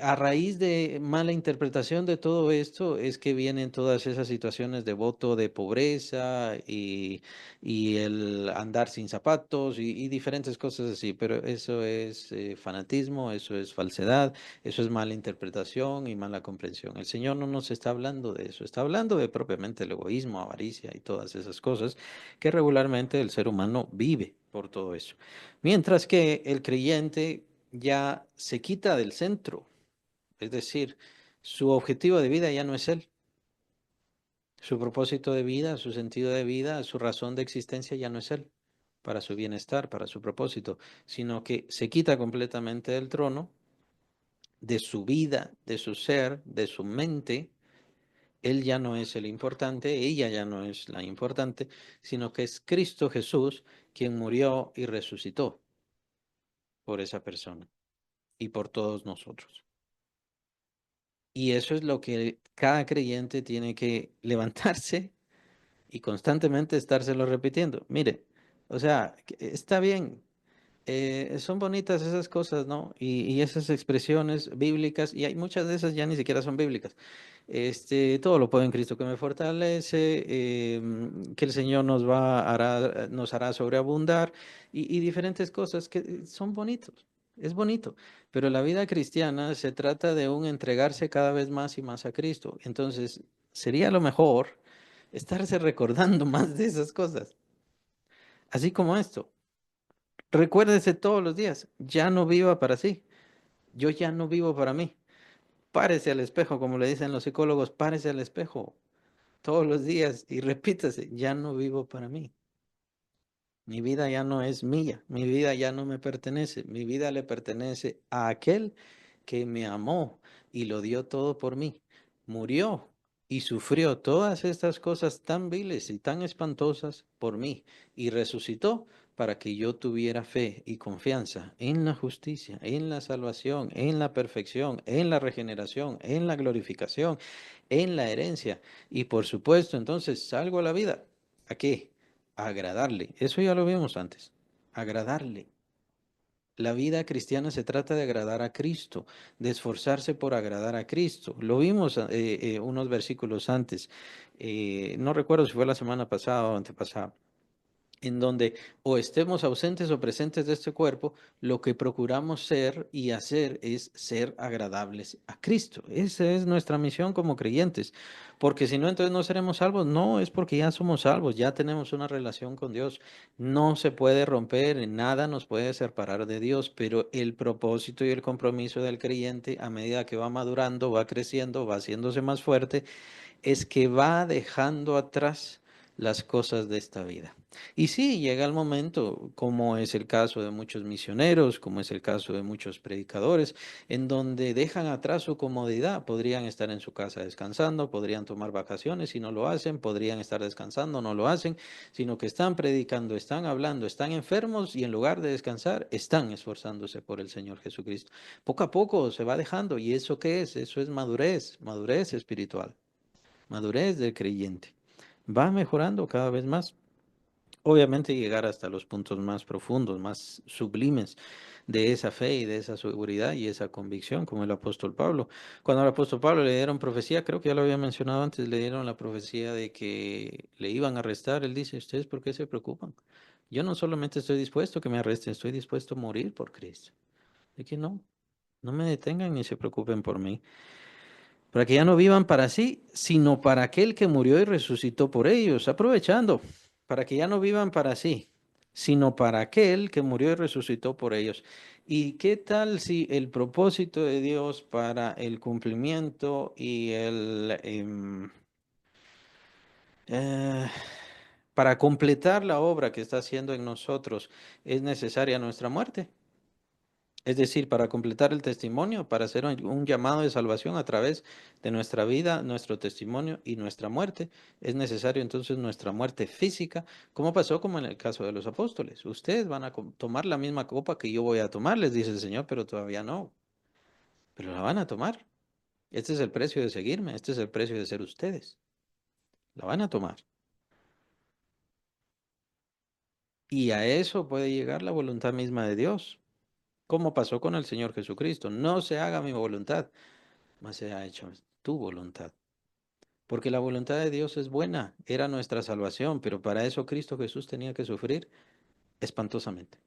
A raíz de mala interpretación de todo esto es que vienen todas esas situaciones de voto de pobreza y el andar sin zapatos y diferentes cosas así, pero eso es fanatismo, eso es falsedad, eso es mala interpretación y mala comprensión. El Señor no nos está hablando de eso, está hablando de propiamente el egoísmo, avaricia y todas esas cosas que regularmente el ser humano vive por todo eso. Mientras que el creyente ya se quita del centro, es decir, su objetivo de vida ya no es él, su propósito de vida, su sentido de vida, su razón de existencia ya no es él, para su bienestar, para su propósito, sino que se quita completamente del trono, de su vida, de su ser, de su mente. Él ya no es el importante, ella ya no es la importante, sino que es Cristo Jesús quien murió y resucitó por esa persona y por todos nosotros. Y eso es lo que cada creyente tiene que levantarse y constantemente estárselo repitiendo. Mire, o sea, está bien, son bonitas esas cosas, ¿no? Y esas expresiones bíblicas, y hay muchas de esas ya ni siquiera son bíblicas. Todo lo puedo en Cristo que me fortalece, que el Señor nos hará sobreabundar y diferentes cosas que son bonitos. Es bonito, pero la vida cristiana se trata de un entregarse cada vez más y más a Cristo. Entonces, sería lo mejor estarse recordando más de esas cosas, así como esto. Recuérdese todos los días, ya no viva para sí, yo ya no vivo para mí. Párese al espejo, como le dicen los psicólogos, párese al espejo todos los días y repítase, ya no vivo para mí. Mi vida ya no es mía, mi vida ya no me pertenece, mi vida le pertenece a aquel que me amó y lo dio todo por mí. Murió y sufrió todas estas cosas tan viles y tan espantosas por mí y resucitó para que yo tuviera fe y confianza en la justicia, en la salvación, en la perfección, en la regeneración, en la glorificación, en la herencia. Y por supuesto, entonces salgo a la vida. ¿A qué? A agradarle. Eso ya lo vimos antes. Agradarle. La vida cristiana se trata de agradar a Cristo, de esforzarse por agradar a Cristo. Lo vimos unos versículos antes. No recuerdo si fue la semana pasada o antepasada en donde o estemos ausentes o presentes de este cuerpo, lo que procuramos ser y hacer es ser agradables a Cristo. Esa es nuestra misión como creyentes, porque si no, entonces no seremos salvos. No, es porque ya somos salvos, ya tenemos una relación con Dios. No se puede romper, nada nos puede separar de Dios, pero el propósito y el compromiso del creyente a medida que va madurando, va creciendo, va haciéndose más fuerte, es que va dejando atrás las cosas de esta vida. Y sí, llega el momento, como es el caso de muchos misioneros, como es el caso de muchos predicadores, en donde dejan atrás su comodidad. Podrían estar en su casa descansando, podrían tomar vacaciones y no lo hacen, podrían estar descansando, no lo hacen, sino que están predicando, están hablando, están enfermos y en lugar de descansar, están esforzándose por el Señor Jesucristo. Poco a poco se va dejando. ¿Y eso qué es? Eso es madurez, madurez espiritual. madurez del creyente. Va mejorando cada vez más. Obviamente llegar hasta los puntos más profundos, más sublimes de esa fe y de esa seguridad y esa convicción, como el apóstol Pablo. Cuando al apóstol Pablo le dieron profecía, creo que ya lo había mencionado antes, le dieron la profecía de que le iban a arrestar. Él dice, ¿ustedes por qué se preocupan? Yo no solamente estoy dispuesto a que me arresten, estoy dispuesto a morir por Cristo. De que no, no me detengan ni se preocupen por mí, para que ya no vivan para sí, sino para aquel que murió y resucitó por ellos, aprovechando, para que ya no vivan para sí, sino para aquel que murió y resucitó por ellos. ¿Y qué tal si el propósito de Dios para el cumplimiento y eh, para completar la obra que está haciendo en nosotros es necesaria nuestra muerte? Es decir, para completar el testimonio, para hacer un llamado de salvación a través de nuestra vida, nuestro testimonio y nuestra muerte, es necesario entonces nuestra muerte física, como pasó como en el caso de los apóstoles. Ustedes van a tomar la misma copa que yo voy a tomar, les dice el Señor, pero todavía no, pero la van a tomar. Este es el precio de seguirme, este es el precio de ser ustedes. La van a tomar. Y a eso puede llegar la voluntad misma de Dios, como pasó con el Señor Jesucristo. No se haga mi voluntad, mas sea hecho tu voluntad. Porque la voluntad de Dios es buena, era nuestra salvación, pero para eso Cristo Jesús tenía que sufrir espantosamente.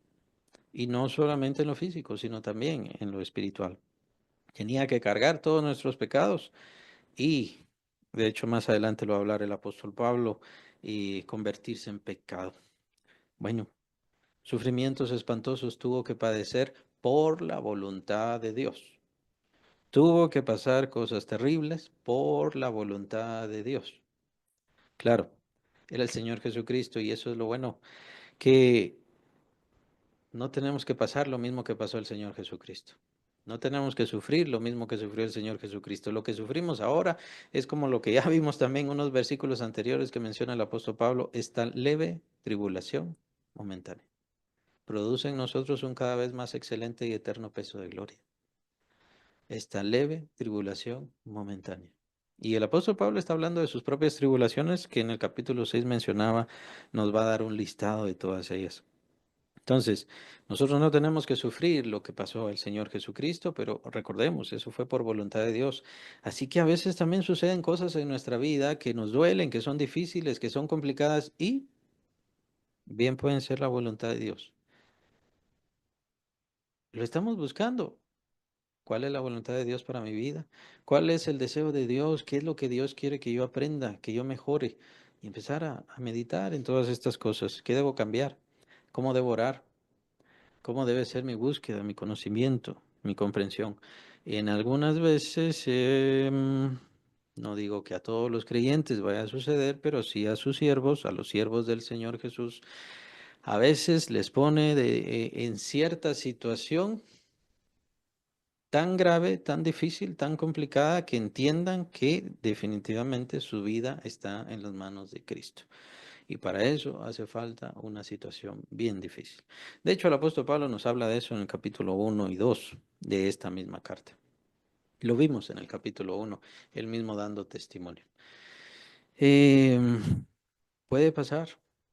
Y no solamente en lo físico, sino también en lo espiritual. Tenía que cargar todos nuestros pecados y, de hecho, más adelante lo va a hablar el apóstol Pablo, y convertirse en pecado. Bueno, sufrimientos espantosos tuvo que padecer por la voluntad de Dios. Tuvo que pasar cosas terribles por la voluntad de Dios. Claro, era el Señor Jesucristo y eso es lo bueno, que no tenemos que pasar lo mismo que pasó el Señor Jesucristo. No tenemos que sufrir lo mismo que sufrió el Señor Jesucristo. Lo que sufrimos ahora es como lo que ya vimos también en unos versículos anteriores que menciona el apóstol Pablo, esta leve tribulación momentánea. Produce en nosotros un cada vez más excelente y eterno peso de gloria. Esta leve tribulación momentánea. Y el apóstol Pablo está hablando de sus propias tribulaciones, que en el capítulo 6 mencionaba, nos va a dar un listado de todas ellas. Entonces, nosotros no tenemos que sufrir lo que pasó el Señor Jesucristo, pero recordemos, eso fue por voluntad de Dios. Así que a veces también suceden cosas en nuestra vida que nos duelen, que son difíciles, que son complicadas y bien pueden ser la voluntad de Dios. Lo estamos buscando. ¿Cuál es la voluntad de Dios para mi vida? ¿Cuál es el deseo de Dios? ¿Qué es lo que Dios quiere que yo aprenda, que yo mejore? Y empezar a meditar en todas estas cosas. ¿Qué debo cambiar? ¿Cómo debo orar? ¿Cómo debe ser mi búsqueda, mi conocimiento, mi comprensión? En algunas veces, no digo que a todos los creyentes vaya a suceder, pero sí a sus siervos, a los siervos del Señor Jesús, a veces les pone en cierta situación tan grave, tan difícil, tan complicada, que entiendan que definitivamente su vida está en las manos de Cristo. Y para eso hace falta una situación bien difícil. De hecho, el apóstol Pablo nos habla de eso en el capítulo 1 y 2 de esta misma carta. Lo vimos en el capítulo 1, él mismo dando testimonio. Em, Puede pasar.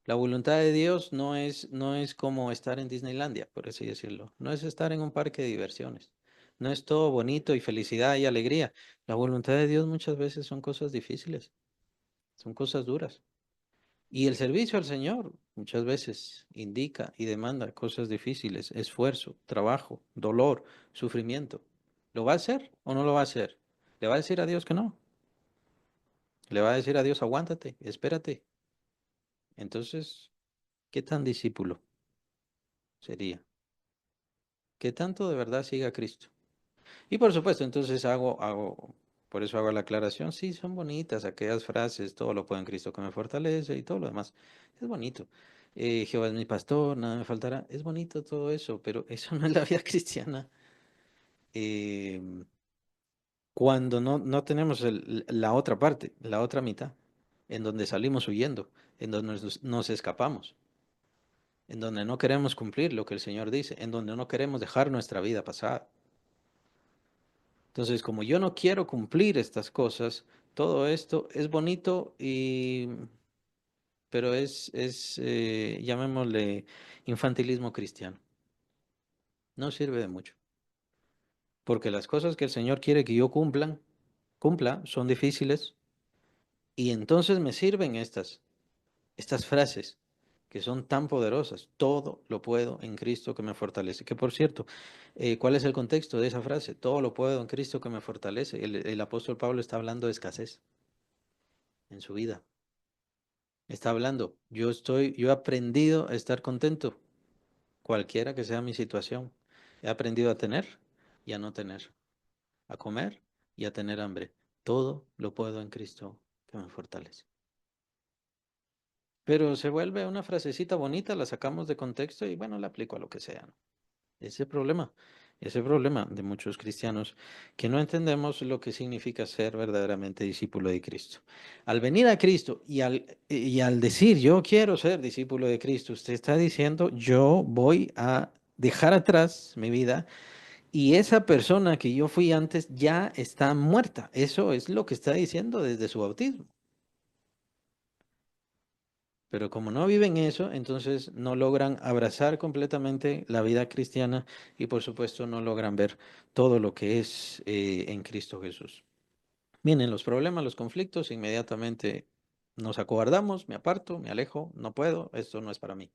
La voluntad de Dios no es como estar en Disneylandia, por así decirlo. No es estar en un parque de diversiones. No es todo bonito y felicidad y alegría. La voluntad de Dios muchas veces son cosas difíciles, son cosas duras. Y el servicio al Señor muchas veces indica y demanda cosas difíciles, esfuerzo, trabajo, dolor, sufrimiento. ¿Lo va a hacer o no lo va a hacer? ¿Le va a decir a Dios que no? ¿Le va a decir a Dios aguántate, espérate? Entonces, ¿qué tan discípulo sería? ¿Qué tanto de verdad sigue a Cristo? Y por supuesto, entonces por eso hago la aclaración. Sí, son bonitas aquellas frases, todo lo puedo en Cristo que me fortalece y todo lo demás. Es bonito. Jehová es mi pastor, nada me faltará. Es bonito todo eso, pero eso no es la vida cristiana. Eh, Cuando no tenemos la otra parte, la otra mitad, en donde salimos huyendo, en donde nos escapamos, en donde no queremos cumplir lo que el Señor dice, en donde no queremos dejar nuestra vida pasada. Entonces, como yo no quiero cumplir estas cosas, Todo esto es bonito pero llamémosle infantilismo cristiano. No sirve de mucho. Porque las cosas que el Señor quiere que yo cumpla, son difíciles. Y entonces me sirven estas frases que son tan poderosas. Todo lo puedo en Cristo que me fortalece. Que por cierto, ¿cuál es el contexto de esa frase? Todo lo puedo en Cristo que me fortalece. El apóstol Pablo está hablando de escasez en su vida. Está hablando, yo he aprendido a estar contento, cualquiera que sea mi situación. He aprendido a tener y a no tener, a comer y a tener hambre. Todo lo puedo en Cristo que me fortalece. Pero se vuelve una frasecita bonita, la sacamos de contexto y bueno, la aplico a lo que sea, ¿no? Ese problema, ese problema de muchos cristianos que no entendemos lo que significa ser verdaderamente discípulo de Cristo. Al venir a Cristo y al decir yo quiero ser discípulo de Cristo, usted está diciendo yo voy a dejar atrás mi vida y esa persona que yo fui antes ya está muerta. Eso es lo que está diciendo desde su bautismo. Pero como no viven eso, entonces no logran abrazar completamente la vida cristiana y por supuesto no logran ver todo lo que es en Cristo Jesús. Vienen los problemas, los conflictos, inmediatamente nos acobardamos, me aparto, me alejo, no puedo, esto no es para mí.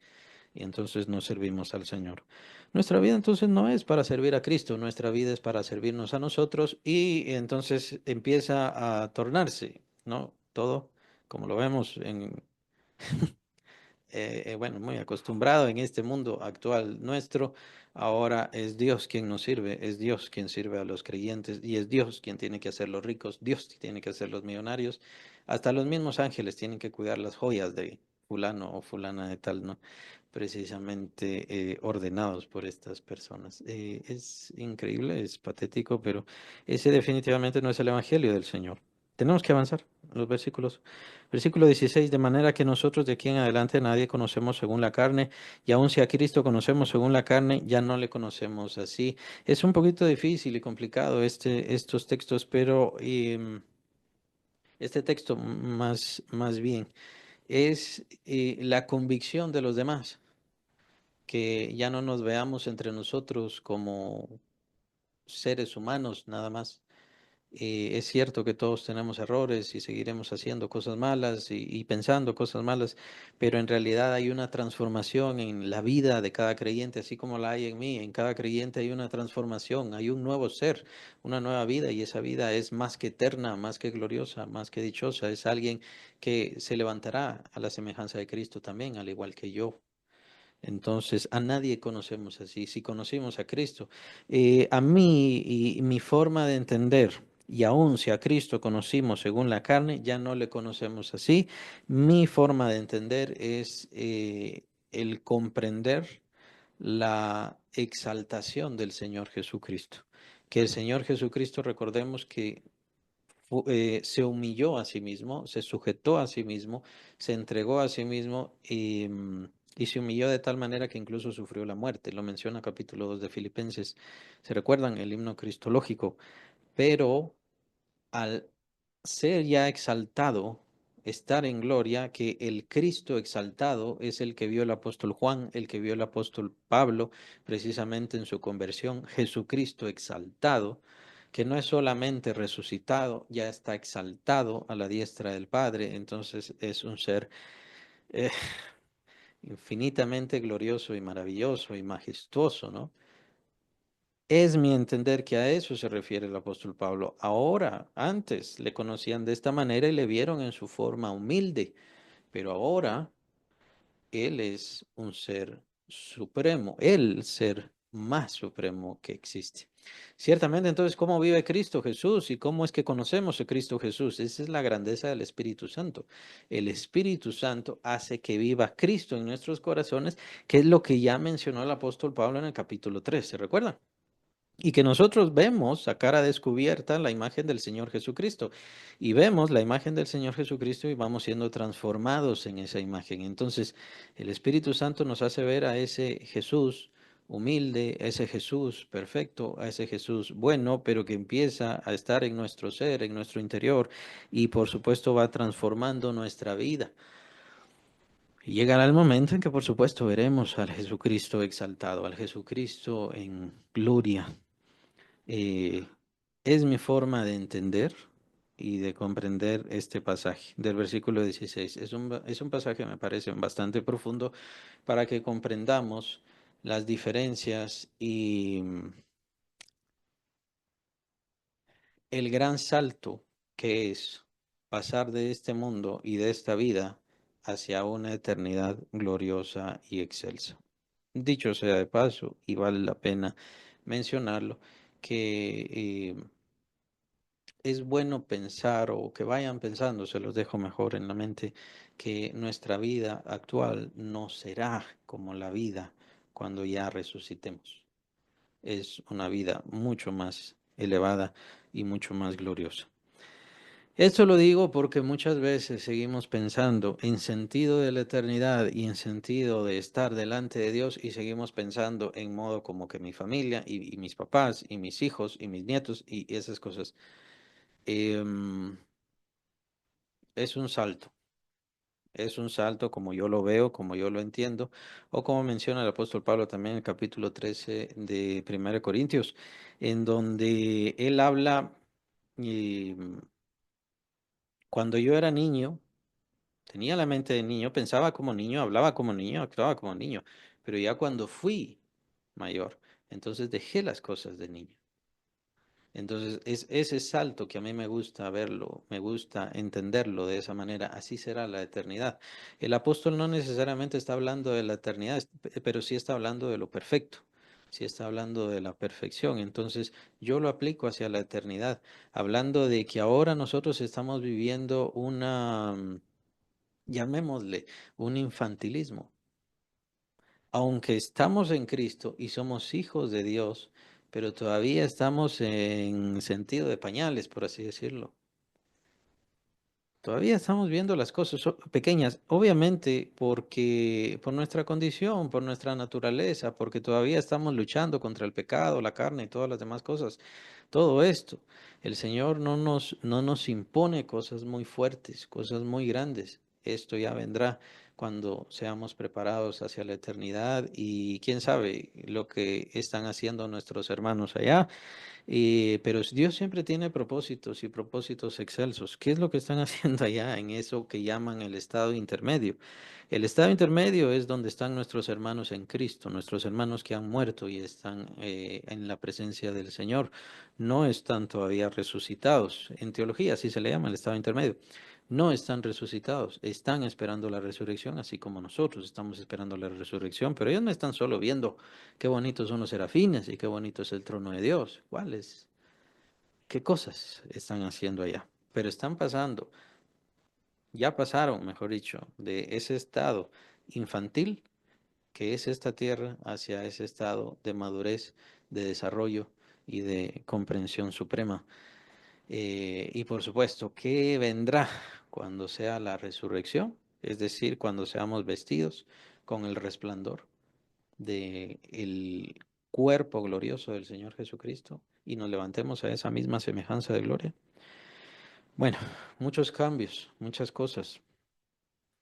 Y entonces no servimos al Señor. Nuestra vida entonces no es para servir a Cristo, nuestra vida es para servirnos a nosotros y entonces empieza a tornarse, ¿no? Todo, como lo vemos bueno, muy acostumbrado en este mundo actual nuestro, ahora es Dios quien nos sirve, es Dios quien sirve a los creyentes y es Dios quien tiene que hacer los ricos, Dios tiene que hacer los millonarios, hasta los mismos ángeles tienen que cuidar las joyas de fulano o fulana de tal, ¿no? Precisamente ordenados por estas personas. Es increíble, es patético, pero ese definitivamente no es el evangelio del Señor. Tenemos que avanzar los versículos. Versículo 16, de manera que nosotros de aquí en adelante nadie conocemos según la carne, y aun si a Cristo conocemos según la carne, ya no le conocemos así. Es un poquito difícil y complicado estos textos, pero este texto más bien es la convicción de los demás, que ya no nos veamos entre nosotros como seres humanos nada más. Es cierto que todos tenemos errores y seguiremos haciendo cosas malas y pensando cosas malas, pero en realidad hay una transformación en la vida de cada creyente, así como la hay en mí. En cada creyente hay una transformación, hay un nuevo ser, una nueva vida y esa vida es más que eterna, más que gloriosa, más que dichosa. Es alguien que se levantará a la semejanza de Cristo también, al igual que yo. Entonces, a nadie conocemos así. Si conocimos a Cristo, a mí y mi forma de entender, y aun si a Cristo conocimos según la carne, ya no le conocemos así. Mi forma de entender es el comprender la exaltación del Señor Jesucristo. Que el Señor Jesucristo, recordemos que se humilló a sí mismo, se sujetó a sí mismo, se entregó a sí mismo y se humilló de tal manera que incluso sufrió la muerte. Lo menciona capítulo 2 de Filipenses. ¿Se recuerdan el himno cristológico? Pero al ser ya exaltado, estar en gloria, que el Cristo exaltado es el que vio el apóstol Juan, el que vio el apóstol Pablo, precisamente en su conversión, Jesucristo exaltado, que no es solamente resucitado, ya está exaltado a la diestra del Padre, entonces es un ser eh, infinitamente glorioso y maravilloso y majestuoso, ¿no? Es mi entender que a eso se refiere el apóstol Pablo. Ahora, antes le conocían de esta manera y le vieron en su forma humilde, pero ahora él es un ser supremo, el ser más supremo que existe. Ciertamente, entonces, ¿cómo vive Cristo Jesús y cómo es que conocemos a Cristo Jesús? Esa es la grandeza del Espíritu Santo. El Espíritu Santo hace que viva Cristo en nuestros corazones, que es lo que ya mencionó el apóstol Pablo en el capítulo 3. ¿Se recuerdan? Y que nosotros vemos a cara descubierta la imagen del Señor Jesucristo. Y vemos la imagen del Señor Jesucristo y vamos siendo transformados en esa imagen. Entonces, el Espíritu Santo nos hace ver a ese Jesús humilde, ese Jesús perfecto, a ese Jesús bueno, pero que empieza a estar en nuestro ser, en nuestro interior, y por supuesto va transformando nuestra vida. Y llegará el momento en que por supuesto veremos al Jesucristo exaltado, al Jesucristo en gloria. Eh, es mi forma de entender y de comprender este pasaje del versículo 16. Es un pasaje, me parece, bastante profundo para que comprendamos las diferencias y el gran salto que es pasar de este mundo y de esta vida hacia una eternidad gloriosa y excelsa. Dicho sea de paso, y vale la pena mencionarlo, que es bueno pensar o que vayan pensando, se los dejo mejor en la mente, que nuestra vida actual no será como la vida cuando ya resucitemos. Es una vida mucho más elevada y mucho más gloriosa. Esto lo digo porque muchas veces seguimos pensando en sentido de la eternidad y en sentido de estar delante de Dios y seguimos pensando en modo como que mi familia y mis papás y mis hijos y mis nietos y esas cosas. Em, es un salto como yo lo veo, como yo lo entiendo, o como menciona el apóstol Pablo también en el capítulo 13 de 1 Corintios, en donde él habla, em, cuando yo era niño, tenía la mente de niño, pensaba como niño, hablaba como niño, actuaba como niño, pero ya cuando fui mayor, entonces dejé las cosas de niño. Entonces, es ese salto que a mí me gusta verlo, me gusta entenderlo de esa manera, así será la eternidad. El apóstol no necesariamente está hablando de la eternidad, pero sí está hablando de lo perfecto, sí está hablando de la perfección. Entonces, yo lo aplico hacia la eternidad, hablando de que ahora nosotros estamos viviendo una, llamémosle, un infantilismo. Aunque estamos en Cristo y somos hijos de Dios, pero todavía estamos en sentido de pañales, por así decirlo. Todavía estamos viendo las cosas pequeñas, obviamente porque por nuestra condición, por nuestra naturaleza, porque todavía estamos luchando contra el pecado, la carne y todas las demás cosas. Todo esto, el Señor no nos impone cosas muy fuertes, cosas muy grandes. Esto ya vendrá cuando seamos preparados hacia la eternidad y quién sabe lo que están haciendo nuestros hermanos allá, pero Dios siempre tiene propósitos y propósitos excelsos. ¿Qué es lo que están haciendo allá en eso que llaman el estado intermedio? El estado intermedio es donde están nuestros hermanos en Cristo, nuestros hermanos que han muerto y están en la presencia del Señor. No están todavía resucitados. En teología así se le llama el estado intermedio. No están resucitados, están esperando la resurrección, así como nosotros estamos esperando la resurrección, pero ellos no están solo viendo qué bonitos son los serafines y qué bonito es el trono de Dios. ¿Cuáles? ¿Qué cosas están haciendo allá? Pero están pasando, ya pasaron, mejor dicho, de ese estado infantil que es esta tierra hacia ese estado de madurez, de desarrollo y de comprensión suprema. Y por supuesto, ¿qué vendrá cuando sea la resurrección? Es decir, cuando seamos vestidos con el resplandor de el cuerpo glorioso del Señor Jesucristo y nos levantemos a esa misma semejanza de gloria. Bueno, muchos cambios, muchas cosas,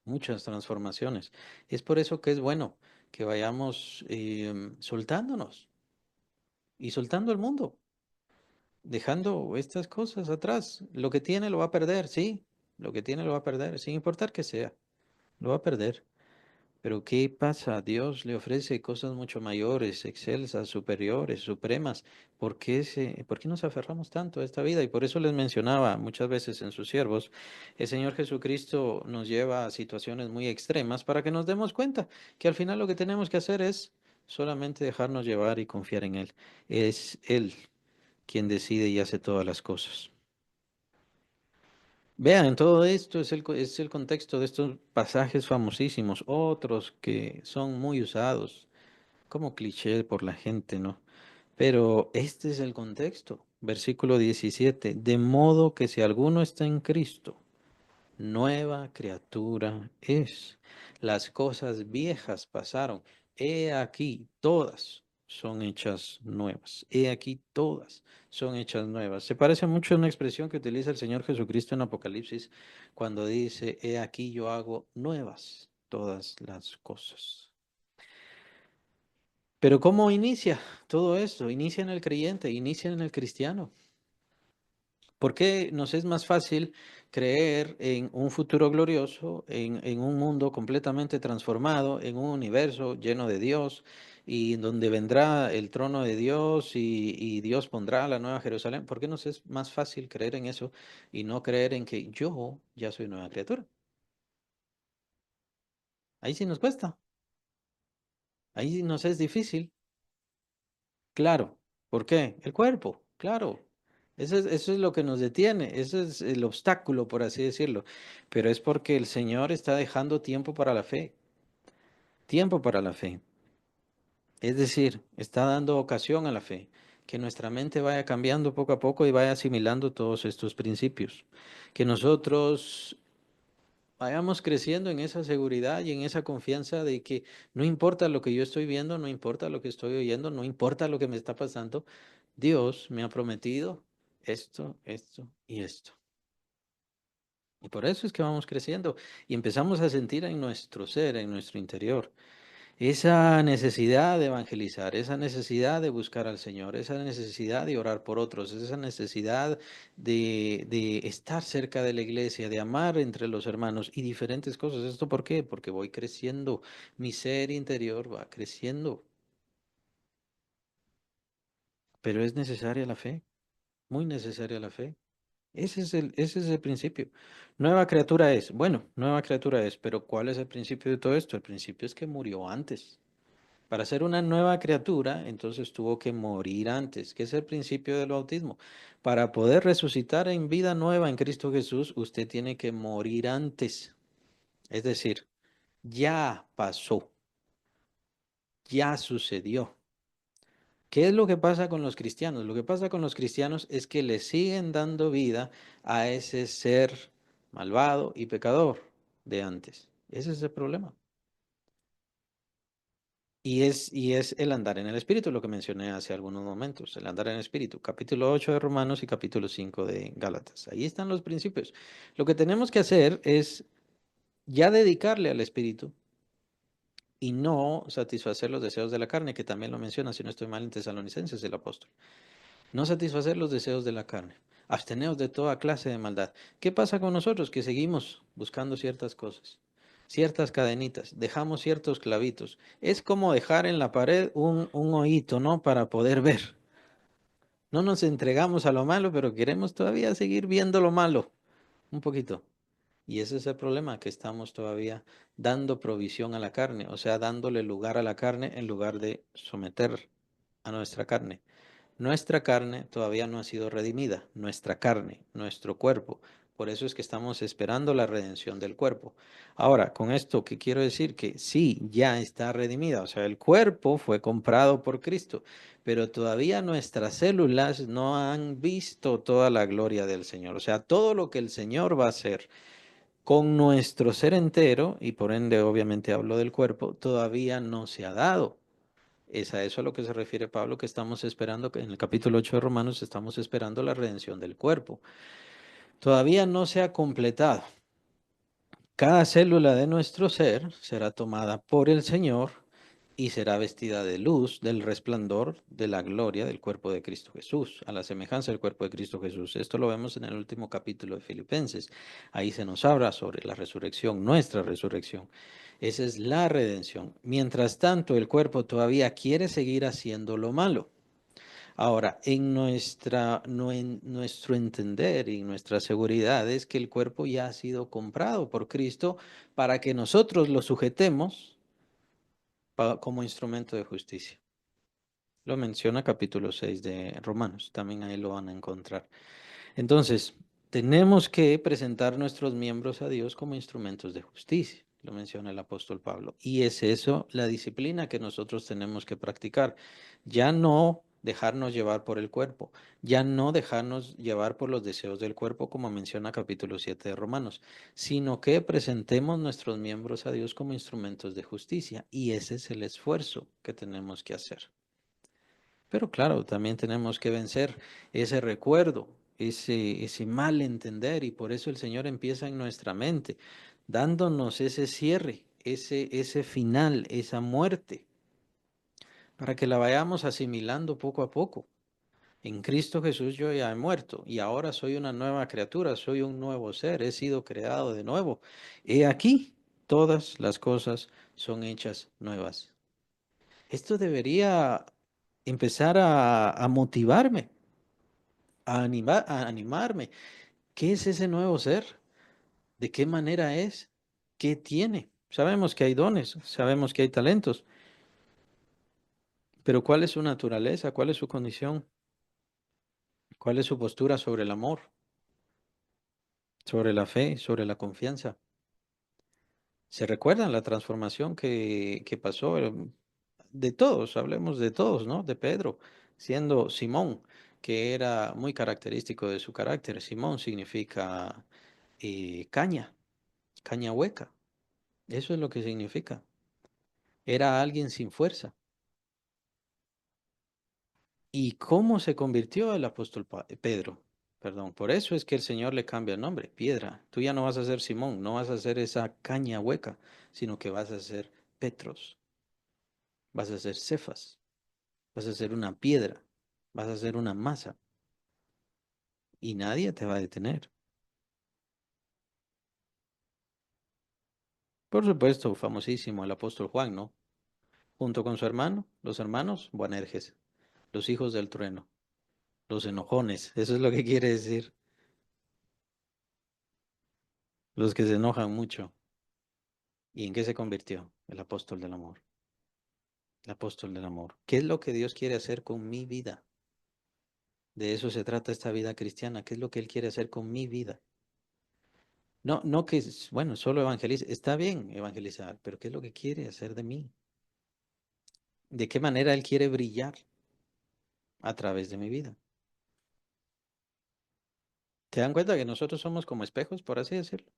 muchas transformaciones. Es por eso que es bueno que vayamos soltándonos y soltando el mundo, dejando estas cosas atrás. Lo que tiene lo va a perder, sí, lo que tiene lo va a perder, sin importar que sea, lo va a perder. Pero ¿qué pasa? Dios le ofrece cosas mucho mayores, excelsas, superiores, supremas. ¿Por qué nos aferramos tanto a esta vida? Y por eso les mencionaba muchas veces en sus siervos, el Señor Jesucristo nos lleva a situaciones muy extremas para que nos demos cuenta que al final lo que tenemos que hacer es solamente dejarnos llevar y confiar en Él. Es Él quien decide y hace todas las cosas. Vean, todo esto es el contexto de estos pasajes famosísimos, otros que son muy usados como cliché por la gente, ¿no? Pero este es el contexto. Versículo 17. De modo que si alguno está en Cristo, nueva criatura es. Las cosas viejas pasaron. He aquí, todas. son hechas nuevas. He aquí todas son hechas nuevas. Se parece mucho a una expresión que utiliza el Señor Jesucristo en Apocalipsis cuando dice, he aquí yo hago nuevas todas las cosas. Pero ¿cómo inicia todo esto? Inicia en el creyente, inicia en el cristiano. ¿Por qué nos es más fácil creer en un futuro glorioso, en un mundo completamente transformado, en un universo lleno de Dios y en donde vendrá el trono de Dios y Dios pondrá la nueva Jerusalén? ¿Por qué nos es más fácil creer en eso y no creer en que yo ya soy nueva criatura? Ahí sí nos cuesta, ahí sí nos es difícil. Claro. ¿Por qué? El cuerpo, claro. Eso es lo que nos detiene, ese es el obstáculo, por así decirlo. Pero es porque el Señor está dejando tiempo para la fe, tiempo para la fe. Es decir, está dando ocasión a la fe, que nuestra mente vaya cambiando poco a poco y vaya asimilando todos estos principios. Que nosotros vayamos creciendo en esa seguridad y en esa confianza de que no importa lo que yo estoy viendo, no importa lo que estoy oyendo, no importa lo que me está pasando, Dios me ha prometido esto y esto. Y por eso es que vamos creciendo y empezamos a sentir en nuestro ser, en nuestro interior, esa necesidad de evangelizar, esa necesidad de buscar al Señor, esa necesidad de orar por otros, esa necesidad de estar cerca de la iglesia, de amar entre los hermanos y diferentes cosas. ¿Esto por qué? Porque voy creciendo, mi ser interior va creciendo, pero es necesaria la fe, muy necesaria la fe. Ese es el principio. Nueva criatura es, bueno, nueva criatura es, pero ¿cuál es el principio de todo esto? El principio es que murió antes. Para ser una nueva criatura, entonces tuvo que morir antes, que es el principio del bautismo. Para poder resucitar en vida nueva en Cristo Jesús, usted tiene que morir antes. Es decir, ya pasó, ya sucedió. ¿Qué es lo que pasa con los cristianos? Lo que pasa con los cristianos es que le siguen dando vida a ese ser malvado y pecador de antes. Ese es el problema. Y es el andar en el Espíritu, lo que mencioné hace algunos momentos, el andar en el Espíritu, capítulo 8 de Romanos y capítulo 5 de Gálatas. Ahí están los principios. Lo que tenemos que hacer es ya dedicarle al Espíritu y no satisfacer los deseos de la carne, que también lo menciona, si no estoy mal, en Tesalonicenses el apóstol. No satisfacer los deseos de la carne. Absteneos de toda clase de maldad. ¿Qué pasa con nosotros que seguimos buscando ciertas cosas? Ciertas cadenitas, dejamos ciertos clavitos. Es como dejar en la pared un hoyito, ¿no? Para poder ver. No nos entregamos a lo malo, pero queremos todavía seguir viendo lo malo, un poquito. Y ese es el problema, que estamos todavía dando provisión a la carne, o sea, dándole lugar a la carne en lugar de someter a nuestra carne. Nuestra carne todavía no ha sido redimida, nuestra carne, nuestro cuerpo. Por eso es que estamos esperando la redención del cuerpo. Ahora, con esto, ¿qué quiero decir? Que sí, ya está redimida, o sea, el cuerpo fue comprado por Cristo, pero todavía nuestras células no han visto toda la gloria del Señor. O sea, todo lo que el Señor va a hacer con nuestro ser entero, y por ende obviamente hablo del cuerpo, todavía no se ha dado. Es a eso a lo que se refiere Pablo, que estamos esperando, que en el capítulo 8 de Romanos estamos esperando la redención del cuerpo. Todavía no se ha completado. Cada célula de nuestro ser será tomada por el Señor y será vestida de luz, del resplandor de la gloria del cuerpo de Cristo Jesús, a la semejanza del cuerpo de Cristo Jesús. Esto lo vemos en el último capítulo de Filipenses. Ahí se nos habla sobre la resurrección, nuestra resurrección. Esa es la redención. Mientras tanto, el cuerpo todavía quiere seguir haciendo lo malo. Ahora, en nuestro entender y nuestra seguridad es que el cuerpo ya ha sido comprado por Cristo para que nosotros lo sujetemos como instrumento de justicia. Lo menciona capítulo 6 de Romanos, también ahí lo van a encontrar. Entonces, tenemos que presentar nuestros miembros a Dios como instrumentos de justicia, lo menciona el apóstol Pablo. Y es eso la disciplina que nosotros tenemos que practicar. Ya no dejarnos llevar por el cuerpo, ya no dejarnos llevar por los deseos del cuerpo, como menciona capítulo 7 de Romanos, sino que presentemos nuestros miembros a Dios como instrumentos de justicia. Y ese es el esfuerzo que tenemos que hacer. Pero claro, también tenemos que vencer ese recuerdo, ese mal entender, y por eso el Señor empieza en nuestra mente, dándonos ese cierre, ese final, esa muerte, para que la vayamos asimilando poco a poco. En Cristo Jesús yo ya he muerto y ahora soy una nueva criatura, soy un nuevo ser, he sido creado de nuevo. He aquí, todas las cosas son hechas nuevas. Esto debería empezar a motivarme, a animarme. ¿Qué es ese nuevo ser? ¿De qué manera es? ¿Qué tiene? Sabemos que hay dones, sabemos que hay talentos, pero ¿cuál es su naturaleza? ¿Cuál es su condición? ¿Cuál es su postura sobre el amor, sobre la fe, sobre la confianza? ¿Se recuerdan la transformación que pasó de todos? Hablemos de todos, ¿no? De Pedro, siendo Simón, que era muy característico de su carácter. Simón significa caña, caña hueca. Eso es lo que significa. Era alguien sin fuerza. ¿Y cómo se convirtió el apóstol Pedro? Perdón, por eso es que el Señor le cambia el nombre, piedra. Tú ya no vas a ser Simón, no vas a ser esa caña hueca, sino que vas a ser Petros, vas a ser Cefas, vas a ser una piedra, vas a ser una masa y nadie te va a detener. Por supuesto, famosísimo el apóstol Juan, ¿no? Junto con su hermano, los hermanos Boanerges, los hijos del trueno, los enojones, eso es lo que quiere decir, los que se enojan mucho. ¿Y en qué se convirtió? El apóstol del amor, el apóstol del amor. ¿Qué es lo que Dios quiere hacer con mi vida? De eso se trata esta vida cristiana. ¿Qué es lo que Él quiere hacer con mi vida? No, no que, bueno, solo evangeliza. Está bien evangelizar, pero ¿qué es lo que quiere hacer de mí? ¿De qué manera Él quiere brillar a través de mi vida? ¿Te dan cuenta que nosotros somos como espejos, por así decirlo?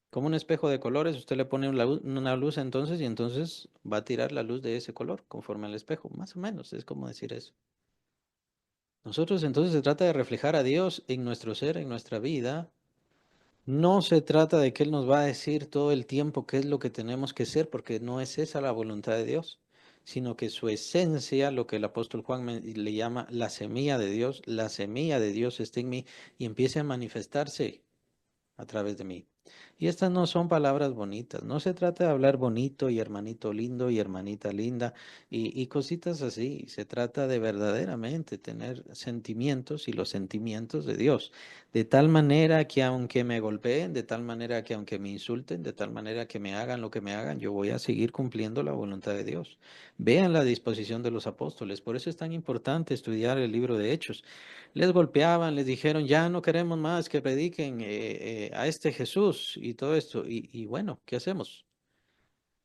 Como un espejo de colores, usted le pone una luz entonces y entonces va a tirar la luz de ese color conforme al espejo, más o menos, es como decir eso. Nosotros entonces se trata de reflejar a Dios en nuestro ser, en nuestra vida. No se trata de que Él nos va a decir todo el tiempo qué es lo que tenemos que ser, porque no es esa la voluntad de Dios, sino que su esencia, lo que el apóstol Juan le llama la semilla de Dios está en mí y empiece a manifestarse a través de mí. Y estas no son palabras bonitas, no se trata de hablar bonito y hermanito lindo y hermanita linda y cositas así, se trata de verdaderamente tener sentimientos y los sentimientos de Dios, de tal manera que aunque me golpeen, de tal manera que aunque me insulten, de tal manera que me hagan lo que me hagan, yo voy a seguir cumpliendo la voluntad de Dios. Vean la disposición de los apóstoles, por eso es tan importante estudiar el libro de Hechos. Les golpeaban, les dijeron, ya no queremos más que prediquen a este Jesús y todo esto. Y bueno, ¿qué hacemos?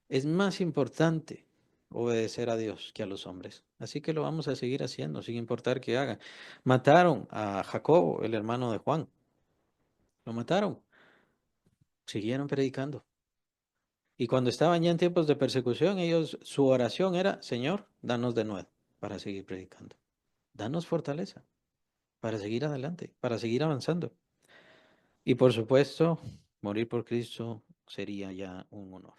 Es más importante obedecer a Dios que a los hombres. Así que lo vamos a seguir haciendo, sin importar qué hagan. Mataron a Jacobo, el hermano de Juan. Lo mataron. Siguieron predicando. Y cuando estaban ya en tiempos de persecución, ellos, su oración era, Señor, danos de nuevo para seguir predicando. Danos fortaleza para seguir adelante, para seguir avanzando. Y por supuesto, morir por Cristo sería ya un honor.